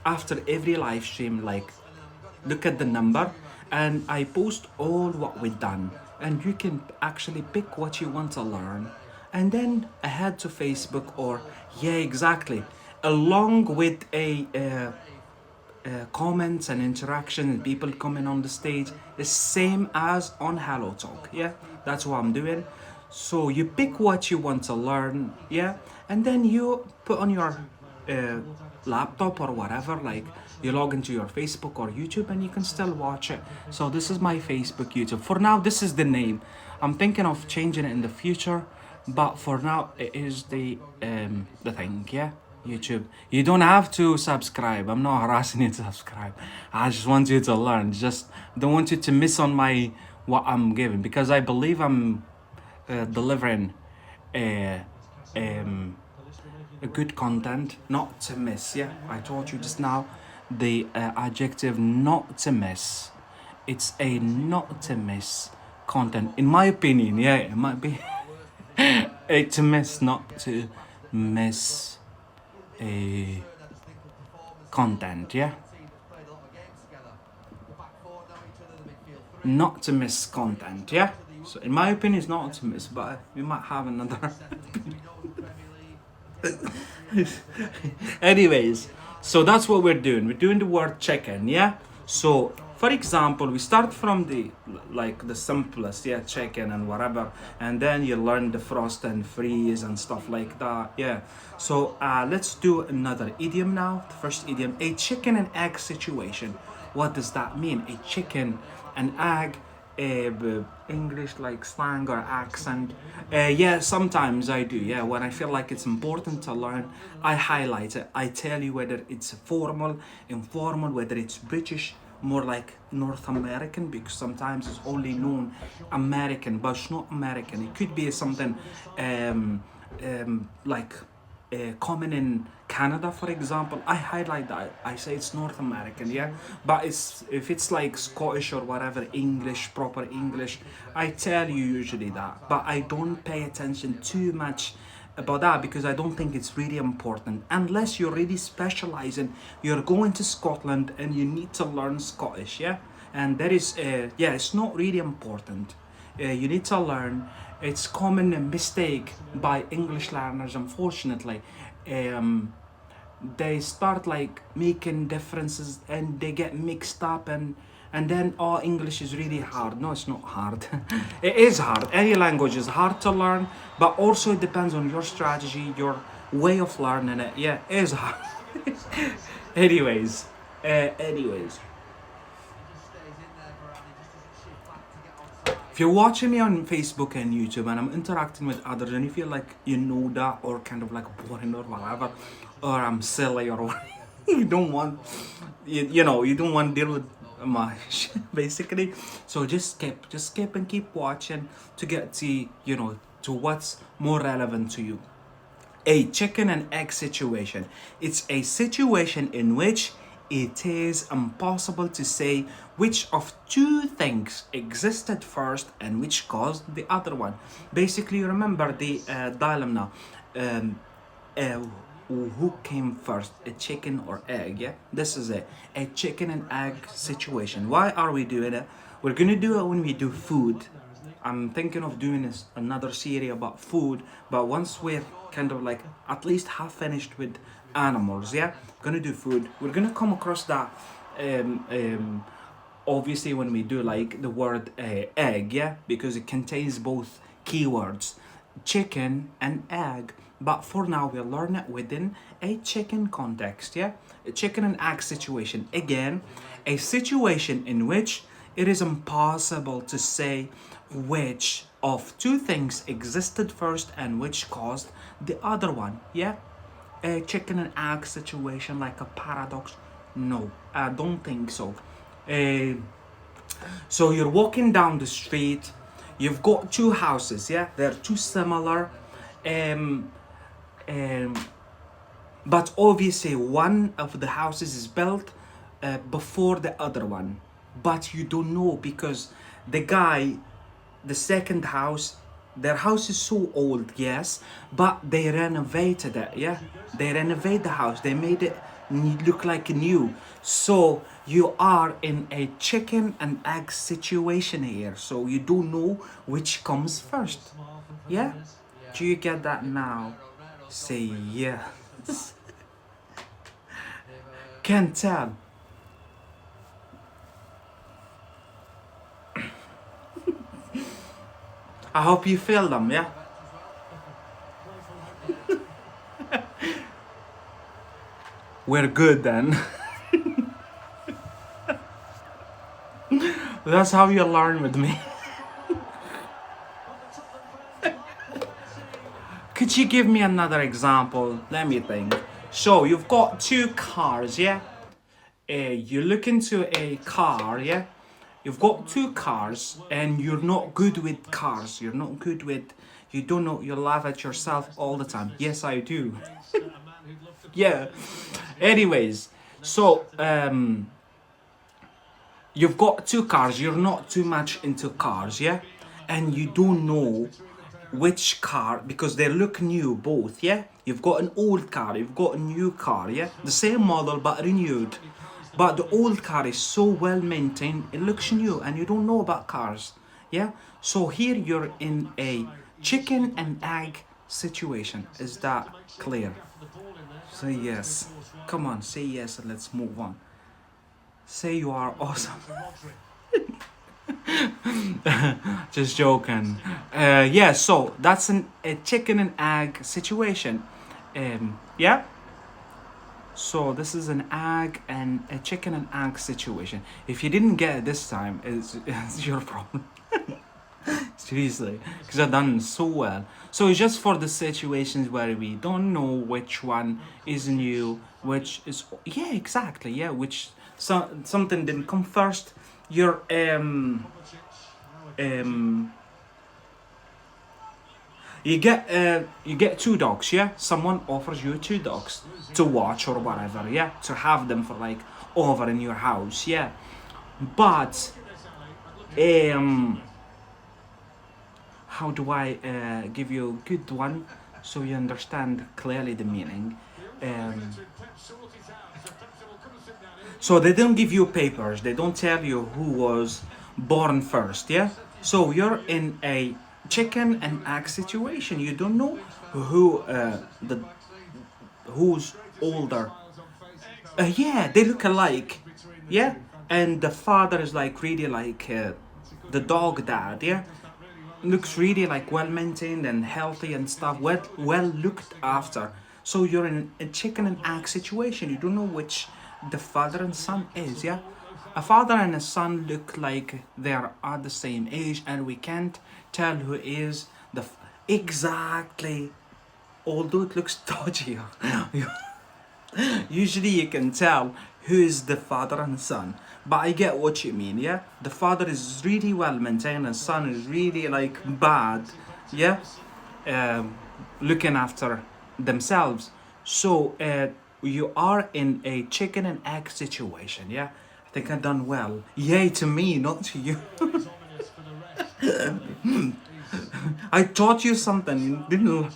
after every live stream, like look at the number, and I post all what we've done, and you can actually pick what you want to learn, and then head to Facebook or yeah, exactly, along with a comments and interaction and people coming on the stage is same as on Hello Talk. Yeah, that's what I'm doing. So you pick what you want to learn, yeah, and then you put on your uh, laptop or whatever, like you log into your Facebook or YouTube and you can still watch it. So this is my Facebook, YouTube. For now, this is the name. I'm thinking of changing it in the future, but for now it is the thing, yeah. YouTube. You don't have to subscribe. I'm not harassing you to subscribe. I just want you to learn. Just don't want you to miss on my what I'm giving, because I believe I'm delivering a good content, not to miss. Yeah, I told you just now the adjective not to miss. It's a not to miss content, in my opinion. Yeah, it might be a to miss, not to miss a content, yeah, not to miss content, yeah. So in my opinion it's not to miss, but we might have another anyways, so that's what we're doing the word chicken, yeah. So for example, we start from the like the simplest, yeah, chicken and whatever, and then you learn the frost and freeze and stuff like that, yeah. So let's do another idiom now. The first idiom, a chicken and egg situation. What does that mean? A chicken and egg, English like slang or accent. Yeah, sometimes I do. Yeah, when I feel like it's important to learn, I highlight it. I tell you whether it's formal, informal, whether it's British, more like North American, because sometimes it's only known American, but it's not American. It could be something like common in Canada, for example. I highlight that. I say it's North American, yeah. But it's if it's like Scottish or whatever, English, proper English, I tell you usually that. But I don't pay attention too much about that because I don't think it's really important unless you're really specializing. You're going to Scotland and you need to learn Scottish, yeah. And that is, yeah, it's not really important. You need to learn. It's common mistake by English learners, unfortunately. Um, they start like making differences and they get mixed up, and then oh, English is really hard. No, it's not hard. It is hard. Any language is hard to learn, but also it depends on your strategy, your way of learning it. Yeah, it is hard. anyways anyways if you're watching me on Facebook and YouTube and I'm interacting with others and you feel like you know that or kind of like boring or whatever, or I'm silly or what, you don't want, you know, you don't want to deal with my shit basically. So just skip and keep watching to get to, you know, to what's more relevant to you. A chicken and egg situation. It's a situation in which it is impossible to say which of two things existed first and which caused the other one. Basically, remember the dilemma now. Uh, who came first, a chicken or egg? Yeah, this is a chicken and egg situation. Why are we doing it? We're gonna do it when we do food. I'm thinking of doing another series about food, but once we're kind of like at least half finished with animals, yeah, gonna do food. We're gonna come across that. Um, um, Obviously, when we do like the word egg, yeah, because it contains both keywords, chicken and egg. But for now, we'll learn it within a chicken context, yeah, a chicken and egg situation. Again, a situation in which it is impossible to say which of two things existed first and which caused the other one. Yeah, a chicken and egg situation, like a paradox. No, I don't think so. Uh, so you're walking down the street, you've got two houses, yeah, they're too similar, um, um, but obviously one of the houses is built before the other one, but you don't know because the guy, the second house, their house is so old, yes, but they renovated it, yeah, they renovated the house, they made it look like new. So you are in a chicken and egg situation here, so you don't know which comes first. Yeah, do you get that now? Say yes. Can't tell. I hope you feel them, yeah? We're good then. That's how you learn with me. Could you give me another example? Let me think. So you've got two cars, yeah? You look into a car, yeah? You've got two cars and you're not good with cars. You're not good with, you don't know, you laugh at yourself all the time. Yes, I do. Yeah. Anyways, so you've got two cars, you're not too much into cars, yeah, and you don't know which car because they look new both, yeah. You've got an old car, you've got a new car, yeah, the same model but renewed, but the old car is so well maintained it looks new and you don't know about cars, yeah. So here you're in a chicken and egg situation. Is that clear? Say yes. Come on, say yes and let's move on. Say you are awesome. Just joking. Yeah, so that's a chicken and egg situation. Yeah. So this is an egg and a chicken and egg situation. If you didn't get it this time, it's your problem. Seriously, because I've done so well. So it's just for the situations where we don't know which one is new, which is, yeah, exactly, yeah, which something didn't come first. You're you get two dogs, yeah. Someone offers you two dogs to watch or whatever, yeah, to have them for like over in your house, yeah. But um, how do I give you a good one so you understand clearly the meaning? Um, so they don't give you papers. They don't tell you who was born first, yeah. So you're in a chicken and egg situation. You don't know who the who's older. Yeah, they look alike. Yeah, and the father is like really like the dog dad. Yeah, looks really like well maintained and healthy and stuff. Well looked after. So you're in a chicken and egg situation. You don't know which the father and son is. Yeah, a father and a son look like they are at the same age, and we can't tell who is exactly. Although it looks dodgy. Usually you can tell who is the father and son. But I get what you mean, yeah? The father is really well maintained and son is really like bad, yeah? Um, Looking after themselves. So you are in a chicken and egg situation, yeah? I think I've done well. Yay to me, not to you. I taught you something, didn't you?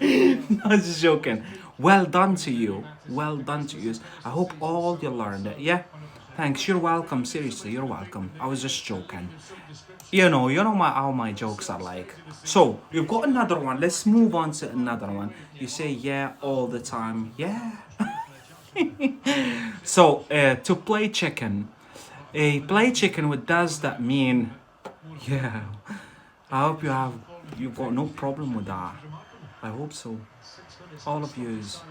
No, just joking. Well done to you. Well done to you. I hope all you learned it. Yeah. Thanks. You're welcome. Seriously, you're welcome. I was just joking. How my jokes are like. So you've got another one. Let's move on to another one. You say yeah all the time. Yeah. So to play chicken, a play chicken. What does that mean? Yeah. I hope you've got no problem with that. I hope so. All of yous.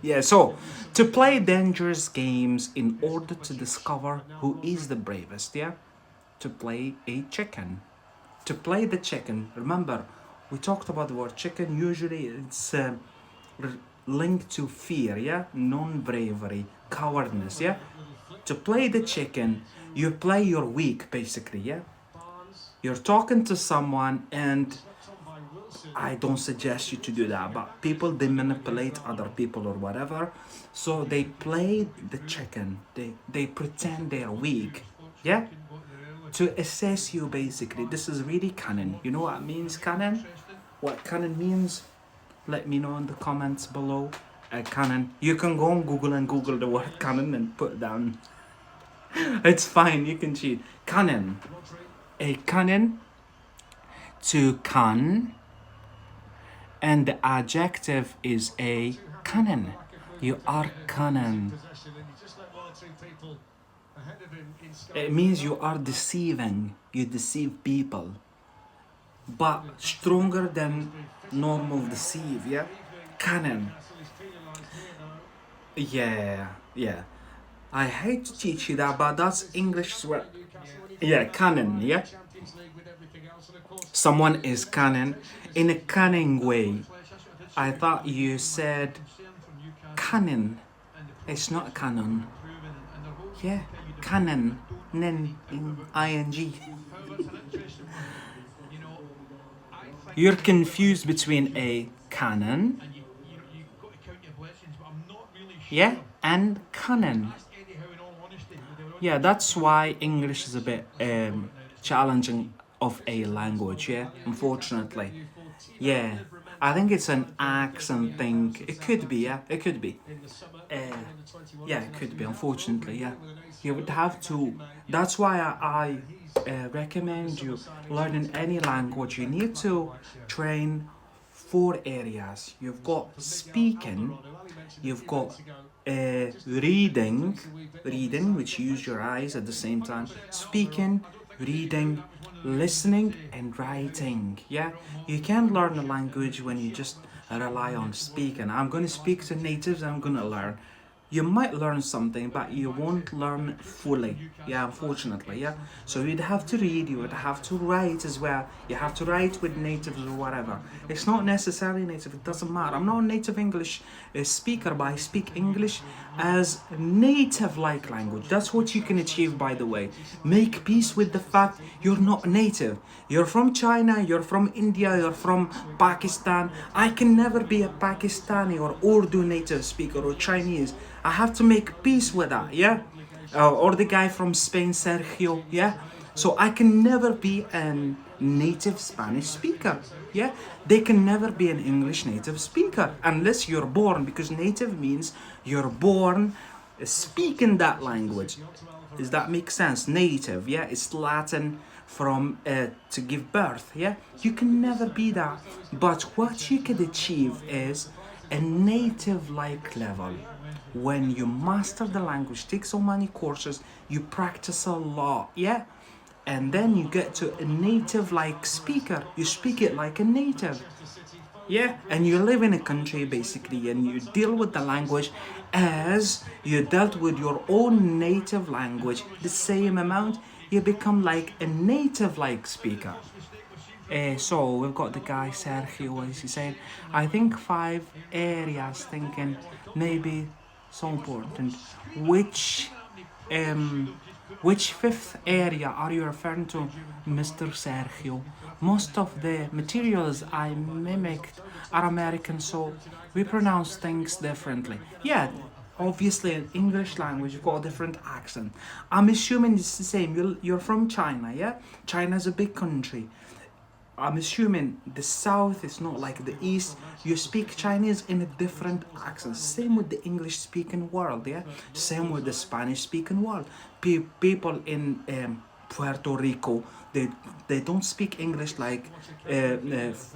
Yeah, so to play dangerous games in order to discover who is the bravest, yeah? To play a chicken. To play the chicken, remember, we talked about the word chicken. Usually it's linked to fear, yeah? Non bravery, cowardness, yeah? To play the chicken, you play your weak, basically, yeah? You're talking to someone, and I don't suggest you to do that, but people, they manipulate other people or whatever, so they play the chicken. They pretend they're weak, yeah, to assess you. Basically, this is really cunning. You know what means cunning? What cunning means? Let me know in the comments below. Cunning. You can go on Google and Google the word cunning and put down. It's fine. You can cheat. Cunning. A cunning, to cun, and the adjective is a cunning. You are cunning. It means you are deceiving. You deceive people, but stronger than normal deceive. Yeah, cunning. Yeah. I hate to teach you that, but that's English as well. Yeah, cunning. Yeah, someone is cunning in a cunning way. I thought you said cunning. It's not canon. Yeah, canon. Nin in ing. You're confused between a canon, yeah, and canon. Yeah, that's why English is a bit challenging of a language, yeah, unfortunately. Yeah, I think it's an accent thing. It could be, yeah, it could be. Yeah, it could be, unfortunately, yeah. You would have to. That's why I recommend you learning any language. You need to train four areas. You've got speaking, you've got reading, which you use your eyes at the same time. Speaking, reading, listening, and writing. Yeah, you can't learn a language when you just rely on speaking. I'm gonna speak to natives. I'm gonna learn. you might learn something, but you won't learn fully. Yeah, unfortunately. Yeah. So you'd have to read, you would have to write as well. You have to write with natives or whatever. It's not necessarily native, it doesn't matter. I'm not a native English speaker, but I speak English as native like language. That's what you can achieve, by the way. Make peace with the fact you're not native. You're from China, you're from India, you're from Pakistan. I can never be a Pakistani or Urdu native speaker or Chinese. I have to make peace with that, yeah? Or the guy from Spain, Sergio, yeah? So I can never be a native Spanish speaker, yeah? They can never be an English native speaker unless you're born, because native means you're born speaking that language. Does that make sense? Native, yeah? It's Latin from to give birth, yeah? You can never be that. But what you could achieve is a native like level. When you master the language, take so many courses, you practice a lot, yeah? And then you get to a native like speaker. You speak it like a native. Yeah, and you live in a country basically, and you deal with the language as you dealt with your own native language. The same amount, you become like a native like speaker. So we've got the guy Sergio, what is he saying? I think 5 areas thinking maybe so important. Which which fifth area are you referring to, Mr. Sergio? Most of the materials I mimicked are American, so we pronounce things differently. Yeah, obviously in English language you've got a different accent. I'm assuming it's the same. You're from China, yeah? China's a big country. I'm assuming the south is not like the east. You speak Chinese in a different accent. Same with the English speaking world, yeah? Same with the Spanish speaking world. People in Puerto Rico, they don't speak English like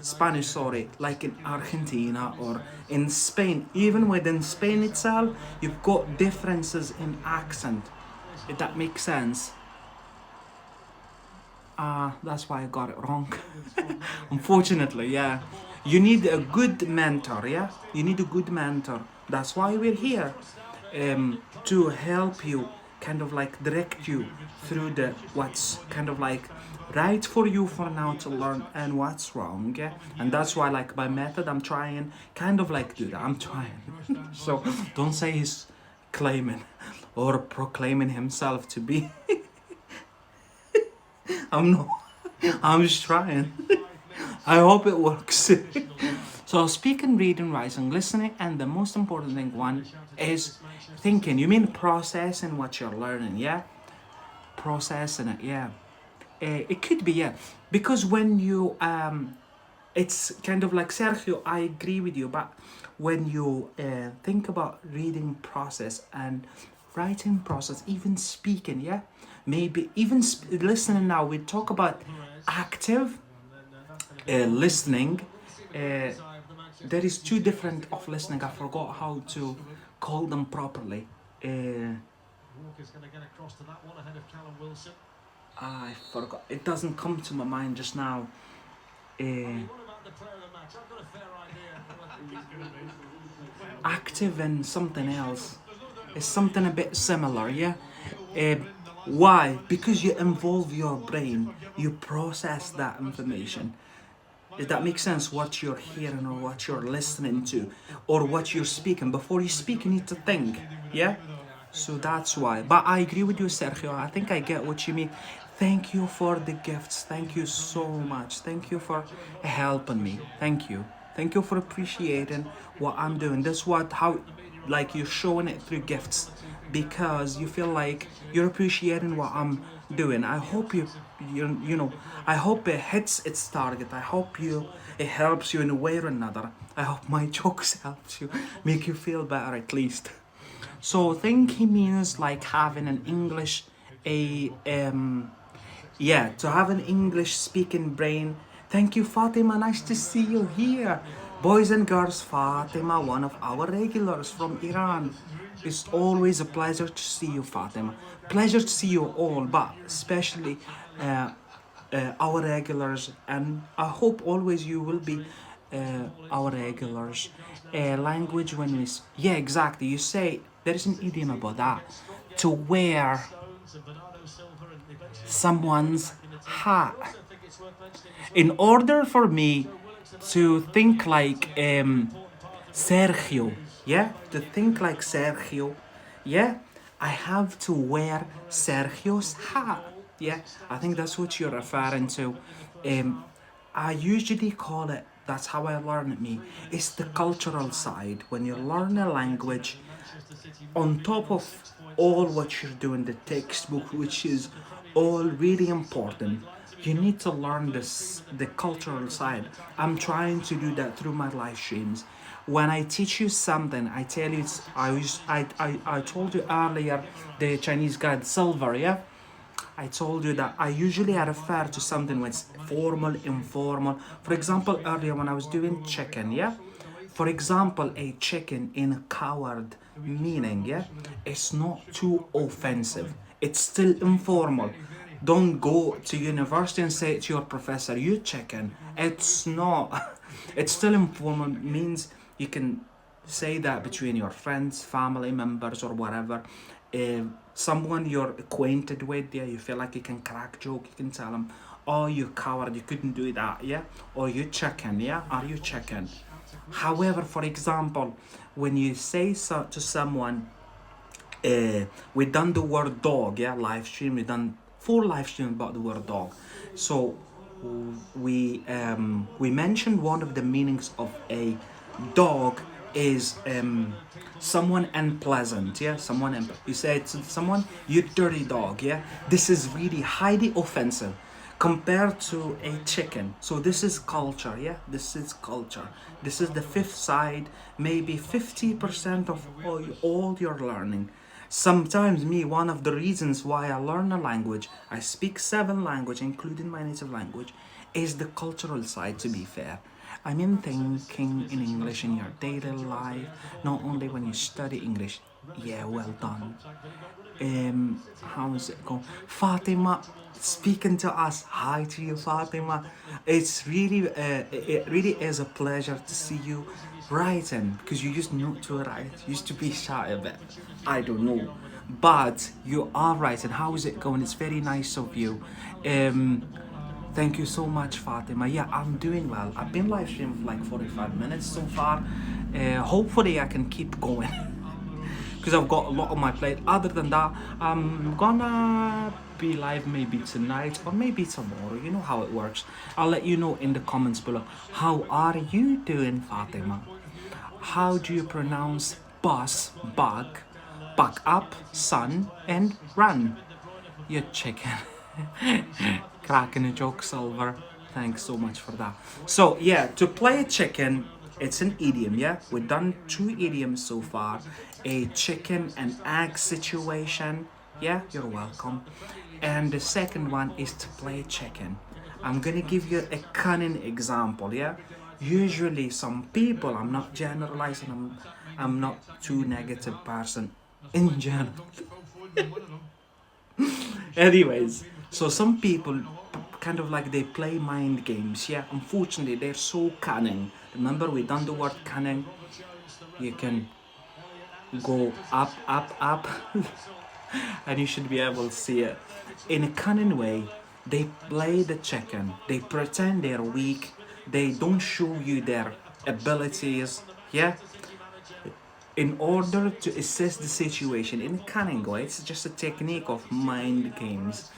Spanish, sorry, like in Argentina or in Spain. Even within Spain itself, you've got differences in accent. If that makes sense. That's why I got it wrong. Unfortunately, yeah. You need a good mentor, yeah? You need a good mentor. That's why we're here. To help you, kind of like direct you through the what's kind of like right for you for now to learn and what's wrong, yeah? And that's why like by method I'm trying kind of like do that. I'm trying. So don't say he's claiming or proclaiming himself to be. I'm not. I'm just trying. I hope it works. So speaking, reading, writing, listening, and the most important thing one is thinking. You mean processing what you're learning, yeah? Processing it, yeah. It could be, yeah. Because when you it's kind of like Sergio, I agree with you, but when you think about reading process and writing process, even speaking, yeah, maybe even listening. Now we talk about active listening. There is two different of listening. I forgot how to call them properly. I forgot. It doesn't come to my mind just now. Active and something else. It's something a bit similar, yeah? Uh, why? Because you involve your brain, you process that information. Does that make sense? What you're hearing or what you're listening to or what you're speaking. Before you speak, you need to think, yeah? So that's why. But I agree with you, Sergio. I think I get what you mean. Thank you for the gifts. Thank you so much. Thank you for helping me. Thank you. Thank you for appreciating what I'm doing. That's what how like you're showing it through gifts because you feel like you're appreciating what I'm doing. I hope you know, I hope it hits its target. I hope it helps you in a way or another. I hope my jokes helps you make you feel better at least. So I think he means like having an English yeah, to have an English speaking brain. Thank you, Fatima. Nice to see you here. Boys and girls, Fatima, one of our regulars from Iran. It's always a pleasure to see you, Fatima. Pleasure to see you all, but especially our regulars. And I hope always you will be our regulars. Language when we... Yeah, exactly. You say There is an idiom about that. To wear someone's hat. In order for me to think like Sergio, yeah, to think like Sergio, yeah, I have to wear Sergio's hat. Yeah, I think that's what you're referring to. Um, I usually call it, that's how I learn it me. It's the cultural side. When you learn a language, on top of all what you're doing, the textbook, which is all really important, you need to learn this the cultural side. I'm trying to do that through my live streams. When I teach you something, I tell you I told you earlier the Chinese god silver, yeah? I told you that I usually refer to something when it's formal, informal. For example, earlier when I was doing chicken, yeah? For example, a chicken in a coward meaning, yeah? It's not too offensive. It's still informal. Don't go to university and say to your professor, you chicken. It's not. It's still informal. Means you can say that between your friends, family members, or whatever. Someone you're acquainted with, yeah, you feel like you can crack joke, you can tell them, oh, you coward, you couldn't do that, yeah? Or you chicken, yeah? Are you chicken? However, for example, when you say so to someone, we done the word dog, yeah, live stream, we done 4 live stream about the word dog. So we mentioned one of the meanings of a dog is someone unpleasant, yeah, someone you say to someone, you dirty dog, yeah. This is really highly offensive compared to a chicken. So this is culture, yeah, this is culture. This is the fifth side, maybe 50% of all you're learning. Sometimes me, one of the reasons why I learn a language, I speak 7 languages, including my native language, is the cultural side, to be fair. I mean thinking in English in your daily life, not only when you study English. Yeah, well done. How is it going? Fatima speaking to us. Hi to you, Fatima. It's really, it really is a pleasure to see you writing because you used not to write. You used to be shy a bit. I don't know, but you are writing. How is it going? It's very nice of you. Thank you so much, Fatima. Yeah, I'm doing well. I've been live streaming for like 45 minutes so far. Hopefully, I can keep going because I've got a lot on my plate. Other than that, I'm gonna be live maybe tonight or maybe tomorrow. You know how it works. I'll let you know in the comments below. How are you doing, Fatima? How do you pronounce bus, bug, back up, sun, and run? You chicken. Cracking a joke, Silver. Thanks so much for that. So yeah, to play a chicken, it's an idiom, yeah? We've done 2 idioms so far. A chicken and egg situation. Yeah, you're welcome. And the second one is to play chicken. I'm gonna give you a cunning example, yeah? Usually some people, I'm not generalizing, I'm not too negative person in general. Anyways, so some people kind of like they play mind games, yeah? Unfortunately, they're so cunning. Remember, we done the word cunning? You can go up, up, up, and you should be able to see it. In a cunning way, they play the chicken. They pretend they're weak. They don't show you their abilities, yeah? In order to assess the situation in a cunning way. It's just a technique of mind games.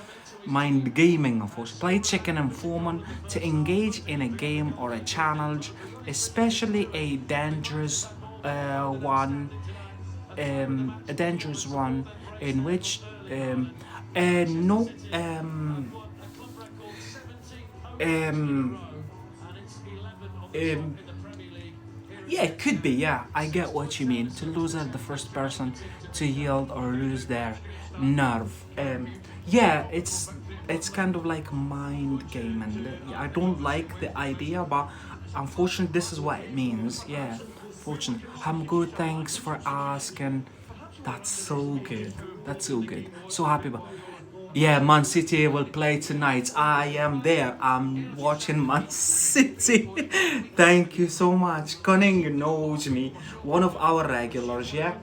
Mind gaming, of course. Play chicken and foreman to engage in a game or a challenge, especially a dangerous one. A dangerous one in which no um, um, yeah, it could be. Yeah, I get what you mean. To lose the first person to yield or lose their nerve. Yeah, it's kind of like mind game, and I don't like the idea, but unfortunately, this is what it means. Yeah, fortunately, I'm good. Thanks for asking. That's so good. That's so good. So happy about. Yeah, Man City will play tonight. I am there. I'm watching Man City. Thank you so much. Cunning knows me. One of our regulars, yeah?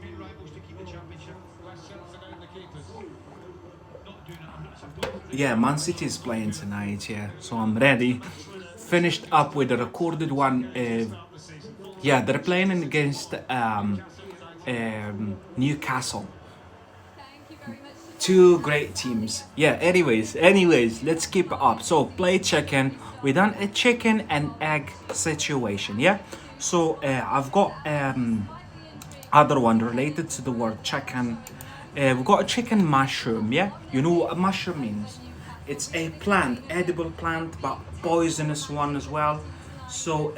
Yeah, Man City is playing tonight, yeah, so I'm ready. Finished up with the recorded one. Yeah, they're playing against Newcastle. Two great teams. Yeah, anyways, let's keep it up. So, play chicken. We done a chicken and egg situation, yeah? So, I've got other one related to the word chicken. We've got a chicken mushroom, yeah? You know what a mushroom means? It's a plant, edible plant, but poisonous one as well. So,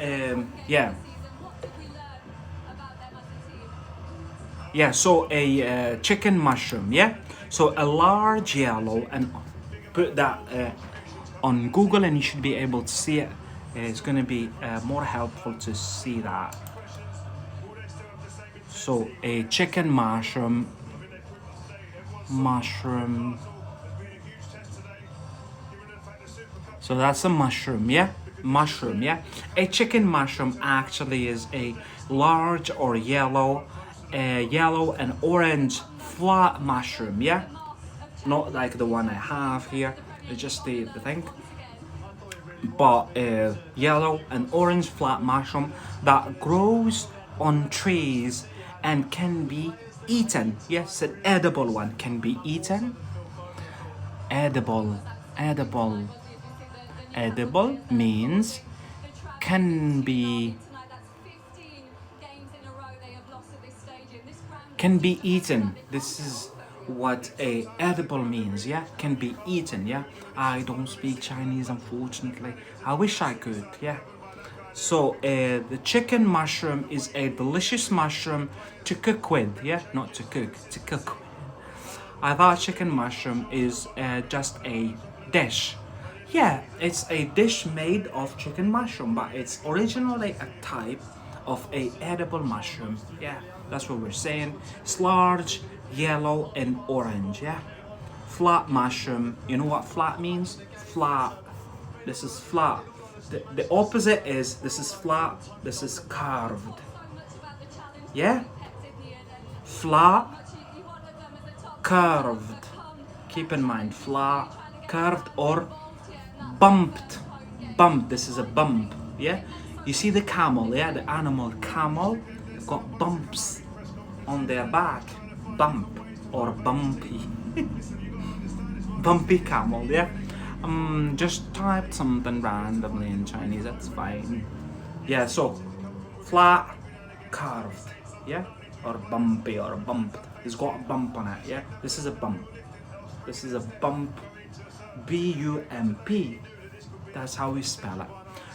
yeah. Yeah, so a chicken mushroom, yeah? So a large yellow, and put that on Google and you should be able to see it. It's going to be more helpful to see that. So a chicken mushroom. So that's a mushroom, yeah? Mushroom, yeah? A chicken mushroom actually is a large or yellow and orange flat mushroom, yeah? Not like the one I have here, it's just the thing. But yellow and orange flat mushroom that grows on trees and can be eaten. Yes, an edible one can be eaten. Edible, edible, edible means can be eaten. This is what a edible means, yeah? Can be eaten, yeah? I don't speak Chinese, unfortunately. I wish I could, yeah? So the chicken mushroom is a delicious mushroom to cook with, yeah? Not to cook, to cook. I thought chicken mushroom is just a dish. Yeah, it's a dish made of chicken mushroom, but it's originally a type of a edible mushroom. Yeah, that's what we're saying. It's large, yellow, and orange. Yeah, flat mushroom. You know what flat means? Flat. This is flat. The opposite is this is flat. This is carved. Yeah, flat, curved. Keep in mind, flat, curved, or bumped. Bump. This is a bump. Yeah. You see the camel. Yeah, the animal camel. They've got bumps on their back. Bump or bumpy. Bumpy camel. Yeah. Just typed something randomly in Chinese. That's fine. Yeah. So flat, curved. Yeah. Or bumpy or bumped. It's got a bump on it. Yeah. This is a bump. This is a bump. B-U-M-P. That's how we spell it.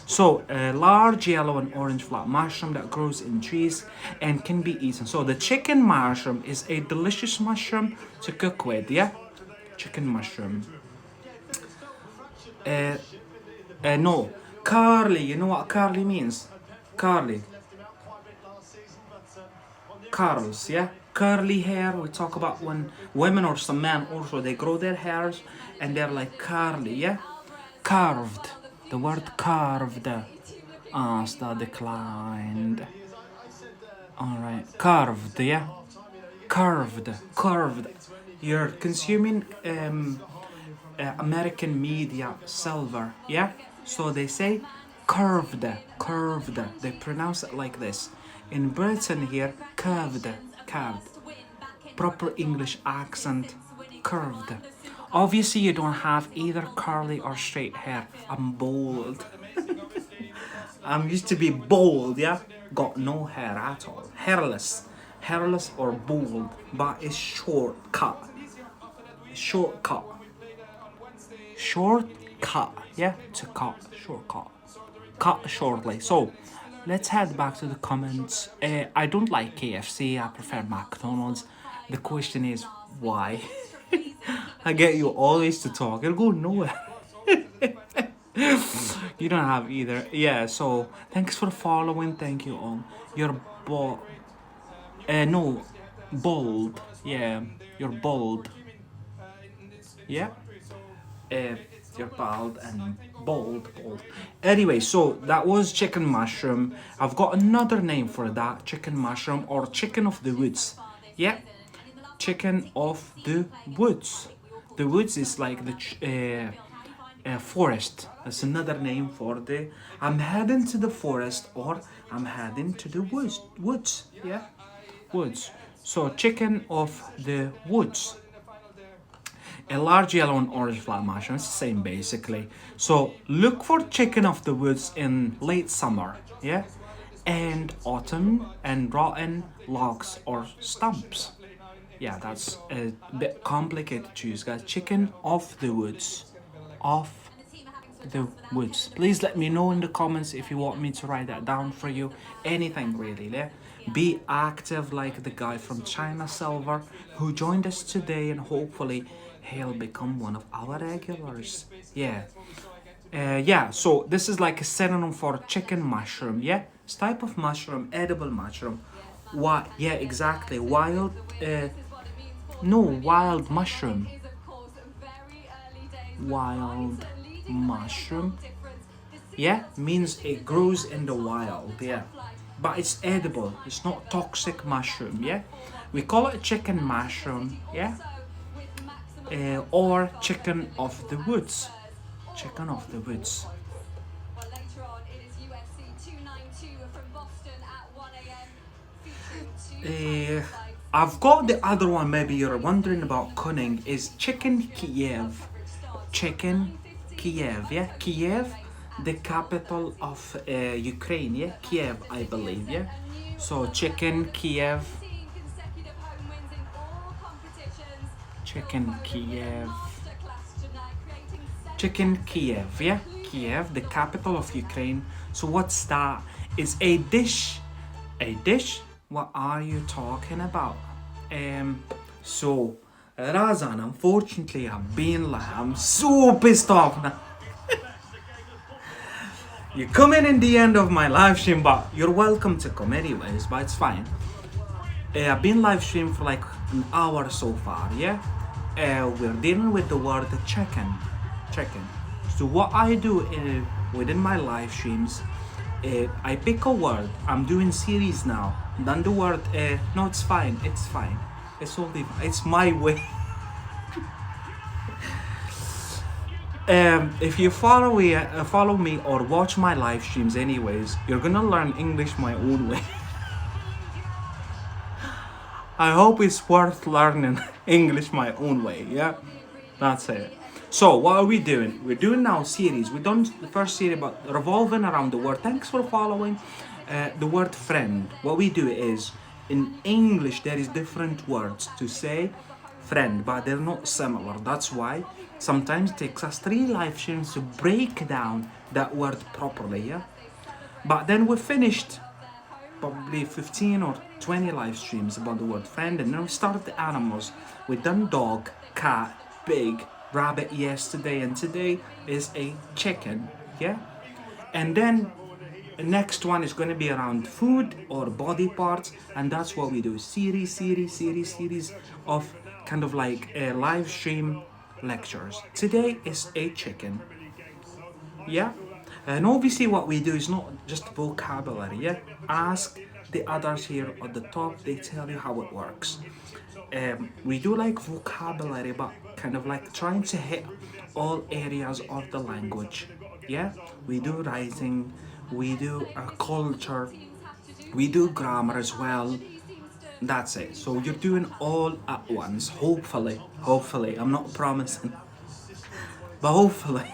So, a large yellow and orange flat mushroom that grows in trees and can be eaten. So, the chicken mushroom is a delicious mushroom to cook with, yeah? Chicken mushroom. No. Curly, you know what curly means? Curly. Curls, yeah? Curly hair, we talk about when women or some men also, they grow their hairs and they're like curly, yeah? Carved. The word carved. Star declined. Alright. Carved, yeah? Curved. You're consuming American media silver, yeah? So they say curved. They pronounce it like this. In Britain here, curved. Proper English accent, curved. Obviously, you don't have either curly or straight hair. I'm bald. I'm used to be bald, yeah? Got no hair at all. Hairless or bald, but it's shortcut. Shortcut. Shortcut, yeah? To cut, shortcut. Cut shortly. So, let's head back to the comments. I don't like KFC, I prefer McDonald's. The question is, why? I get you always to talk. It'll go nowhere. You don't have either. Yeah, so thanks for following. Thank you all. You're no, bold. Yeah, you're bold. Yeah. Uh, you're bald and bold. Anyway, so that was chicken mushroom. I've got another name for that chicken mushroom or chicken of the woods. Yeah, chicken of the woods. The woods is like the forest. That's another name for the. I'm heading to the forest or I'm heading to the woods. Woods, yeah, woods. So chicken of the woods. A large yellow and orange flat mushroom. It's the same basically. So look for chicken of the woods in late summer, yeah, and autumn and rotten logs or stumps. Yeah, that's a bit complicated to choose, guys. Chicken of the woods, of the woods. Please let me know in the comments if you want me to write that down for you. Anything really, yeah? Be active like the guy from China Silver who joined us today, and hopefully he'll become one of our regulars. Yeah. Yeah, so this is like a synonym for chicken mushroom, yeah? It's type of mushroom, edible mushroom. What? Yeah, exactly. Wild mushroom. Wild mushroom. Yeah, means it grows in the wild, yeah. But it's edible, it's not toxic mushroom, yeah. We call it chicken mushroom, yeah. Or chicken of the woods. Chicken of the woods. I've got the other one, maybe you're wondering about cunning, is chicken Kiev. Chicken Kiev, yeah? Kiev, the capital of Ukraine, yeah? Kiev, I believe, yeah? So chicken Kiev. Chicken Kiev. Chicken Kiev, yeah? Kiev, the capital of Ukraine. So what's that? It's a dish. A dish? What are you talking about? So Razan, unfortunately, I'm so pissed off now. You're coming in the end of my live stream, but you're welcome to come anyways, but it's fine. I've been live streaming for like an hour so far, yeah? We're dealing with the word chicken. Chicken. So what I do within my live streams, I pick a word. I'm doing series now. Done the word, no, it's fine. It's fine. It's my way. If you follow me or watch my live streams anyways, you're gonna learn English my own way. I hope it's worth learning English my own way, yeah? That's it. So, what are we doing? We're doing now series. We've done the first series about revolving around the word. Thanks for following. The word friend. What we do is, in English, there is different words to say friend, but they're not similar. That's why sometimes it takes us 3 live streams to break down that word properly, yeah? But then we finished probably 15 or 20 live streams about the word friend, and then we started the animals. We've done dog, cat, pig, rabbit yesterday, and today is a chicken, yeah? And then the next one is going to be around food or body parts, and that's what we do. Series of kind of like live stream lectures. Today is a chicken, yeah? And obviously what we do is not just vocabulary, yeah? Ask the others here at the top, they tell you how it works. We do like vocabulary, but kind of like trying to hit all areas of the language, yeah? We do writing, we do culture, we do grammar as well. That's it. So you're doing all at once, hopefully. I'm not promising, but hopefully.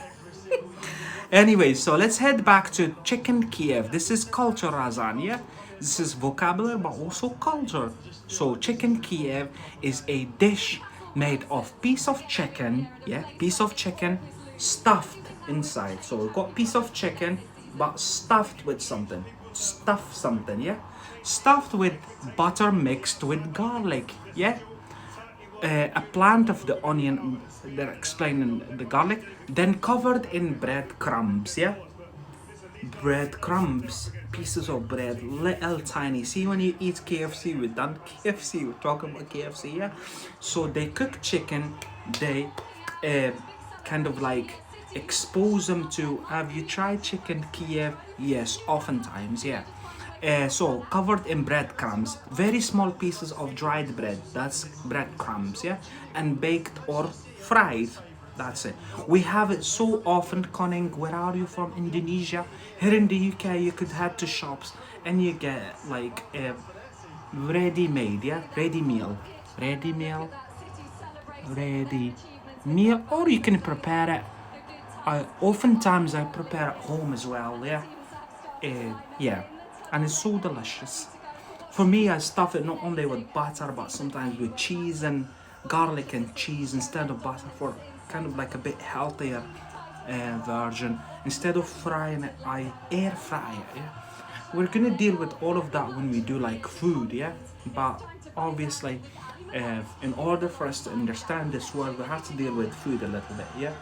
Anyway, so let's head back to chicken Kiev. This is culture, Razan, yeah? This is vocabulary, but also culture. So chicken Kiev is a dish made of piece of chicken, yeah? Piece of chicken stuffed inside. So we've got piece of chicken, but stuffed with something. Stuff something, yeah? Stuffed with butter mixed with garlic, yeah? A plant of the onion, they're explaining the garlic, then covered in breadcrumbs, yeah? Breadcrumbs, pieces of bread, little tiny. See, when you eat KFC, we've done KFC, we're talking about KFC, yeah? So they cook chicken, they kind of like expose them to, have you tried chicken Kiev? Yes, oftentimes, yeah. So covered in breadcrumbs, very small pieces of dried bread, that's breadcrumbs, yeah, and baked or fried. That's it. We have it so often, Conning. Where are you from? Indonesia. Here in the UK, you could head to shops and you get like ready-made, yeah, ready meal, ready meal, or you can prepare it. Oftentimes I prepare at home as well, yeah. Yeah, and it's so delicious. For me, I stuff it not only with butter, but sometimes with cheese and garlic and cheese instead of butter for kind of like a bit healthier version. Instead of frying it, I air fry it, yeah. We're gonna deal with all of that when we do like food, yeah. But obviously, in order for us to understand this world, we have to deal with food a little bit, yeah.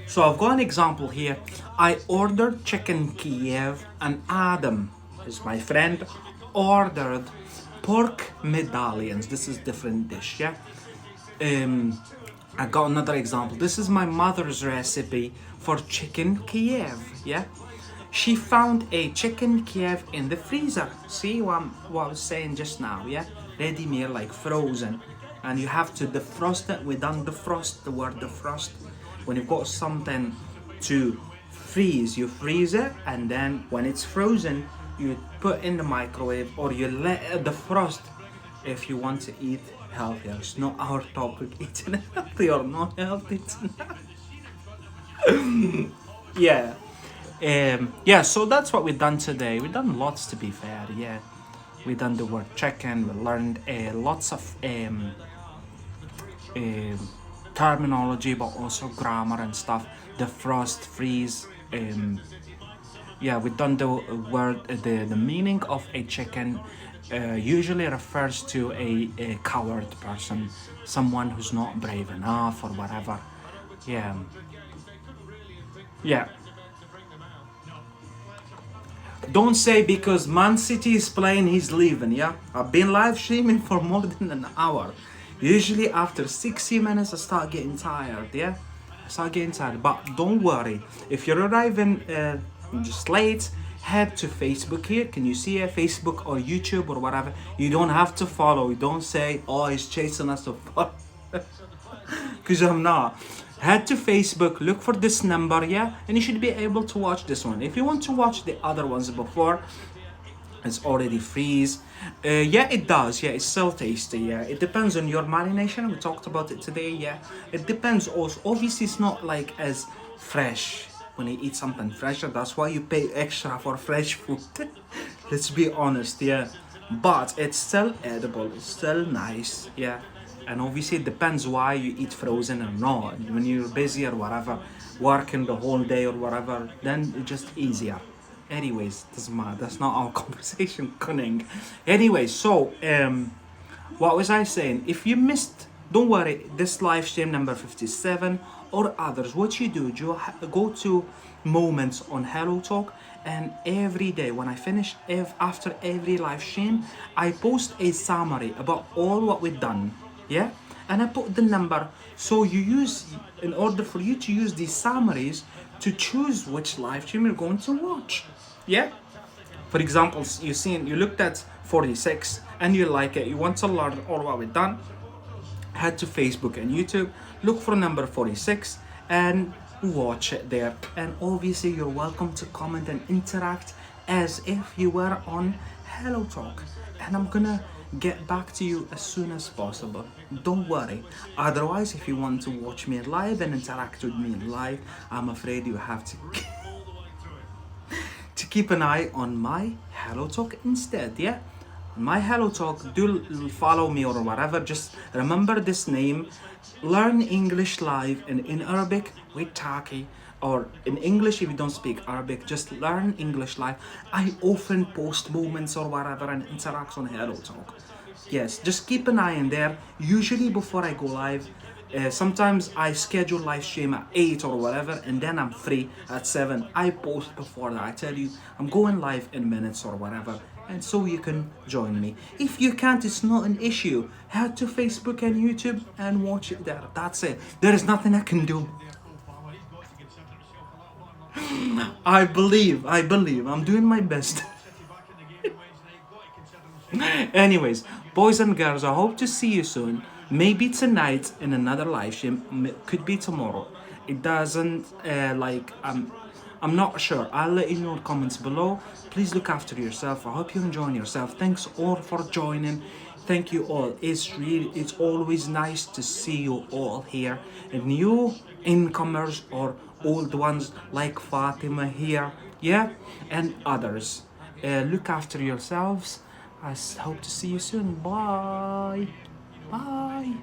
So I've got an example here. I ordered chicken Kiev and Adam, who's my friend, ordered pork medallions. This is different dish, yeah. I got another example. This is my mother's recipe for chicken Kiev, yeah. She found a chicken Kiev in the freezer. See what I was saying just now, yeah? Ready meal, like frozen. And you have to defrost it. We done defrost, the word defrost. When you've got something to freeze, you freeze it, and then when it's frozen, you put in the microwave or you let it defrost if you want to eat healthier. It's not our topic, eating healthy or not healthy tonight. Yeah. Yeah, so that's what we've done today. We've done lots, to be fair, yeah. We done the word chicken, we learned lots of terminology, but also grammar and stuff. Defrost, freeze. Yeah, we've done the word, the meaning of a chicken usually refers to a coward person, someone who's not brave enough or whatever. Yeah. Yeah. Don't say because Man City is playing, he's leaving, yeah? I've been live streaming for more than an hour. Usually after 60 minutes I start getting tired, yeah? I start getting tired, but don't worry. If you're arriving just late, head to Facebook here. Can you see it? Facebook or YouTube or whatever. You don't have to follow. You don't say, oh, he's chasing us to follow. Because I'm not. Head to Facebook, look for this number, yeah, and you should be able to watch this one. If you want to watch the other ones before, it's already freeze. Yeah, it does. Yeah, it's still tasty. Yeah, it depends on your marination. We talked about it today. Yeah, it depends also. Obviously, it's not like as fresh when you eat something fresher. That's why you pay extra for fresh food. Let's be honest. Yeah, but it's still edible. It's still nice. Yeah. And obviously it depends why you eat frozen or not. When you're busy or whatever, working the whole day or whatever, then it's just easier. Anyways, that's not our conversation, Cunning. Anyway, so what was I saying? If you missed, don't worry, this live stream number 57 or others, what you do, you go to moments on Hello Talk, and every day when I finish, after every live stream, I post a summary about all what we've done. Yeah, and I put the number, so you use, in order for you to use these summaries to choose which live stream you're going to watch. Yeah, for example, you looked at 46 and you like it, you want to learn all what we've done, head to Facebook and YouTube, look for number 46 and watch it there. And obviously you're welcome to comment and interact as if you were on Hello Talk, and I'm gonna get back to you as soon as possible. Don't worry. Otherwise, if you want to watch me live and interact with me live, I'm afraid you have to to keep an eye on my Hello Talk instead, yeah? My Hello Talk, do follow me or whatever. Just remember this name. Learn English live and in Arabic with Taki, or in English if you don't speak Arabic, just learn English live. I often post moments or whatever and interact on Hello Talk. Yes, just keep an eye in there. Usually before I go live, sometimes I schedule live stream at 8 or whatever, and then I'm free at 7. I post before that. I tell you, I'm going live in minutes or whatever, and so you can join me. If you can't, it's not an issue. Head to Facebook and YouTube and watch it there. That's it. There is nothing I can do. I believe. I'm doing my best. Anyways, Boys and girls, I hope to see you soon. Maybe tonight in another live stream. Could be tomorrow. It doesn't I'm not sure. I'll let you know in the comments below. Please look after yourself. I hope you're enjoying yourself. Thanks all for joining. Thank you all. It's always nice to see you all here. And new incomers or old ones like Fatima here, yeah, and others. Look after yourselves. I hope to see you soon. Bye. Bye.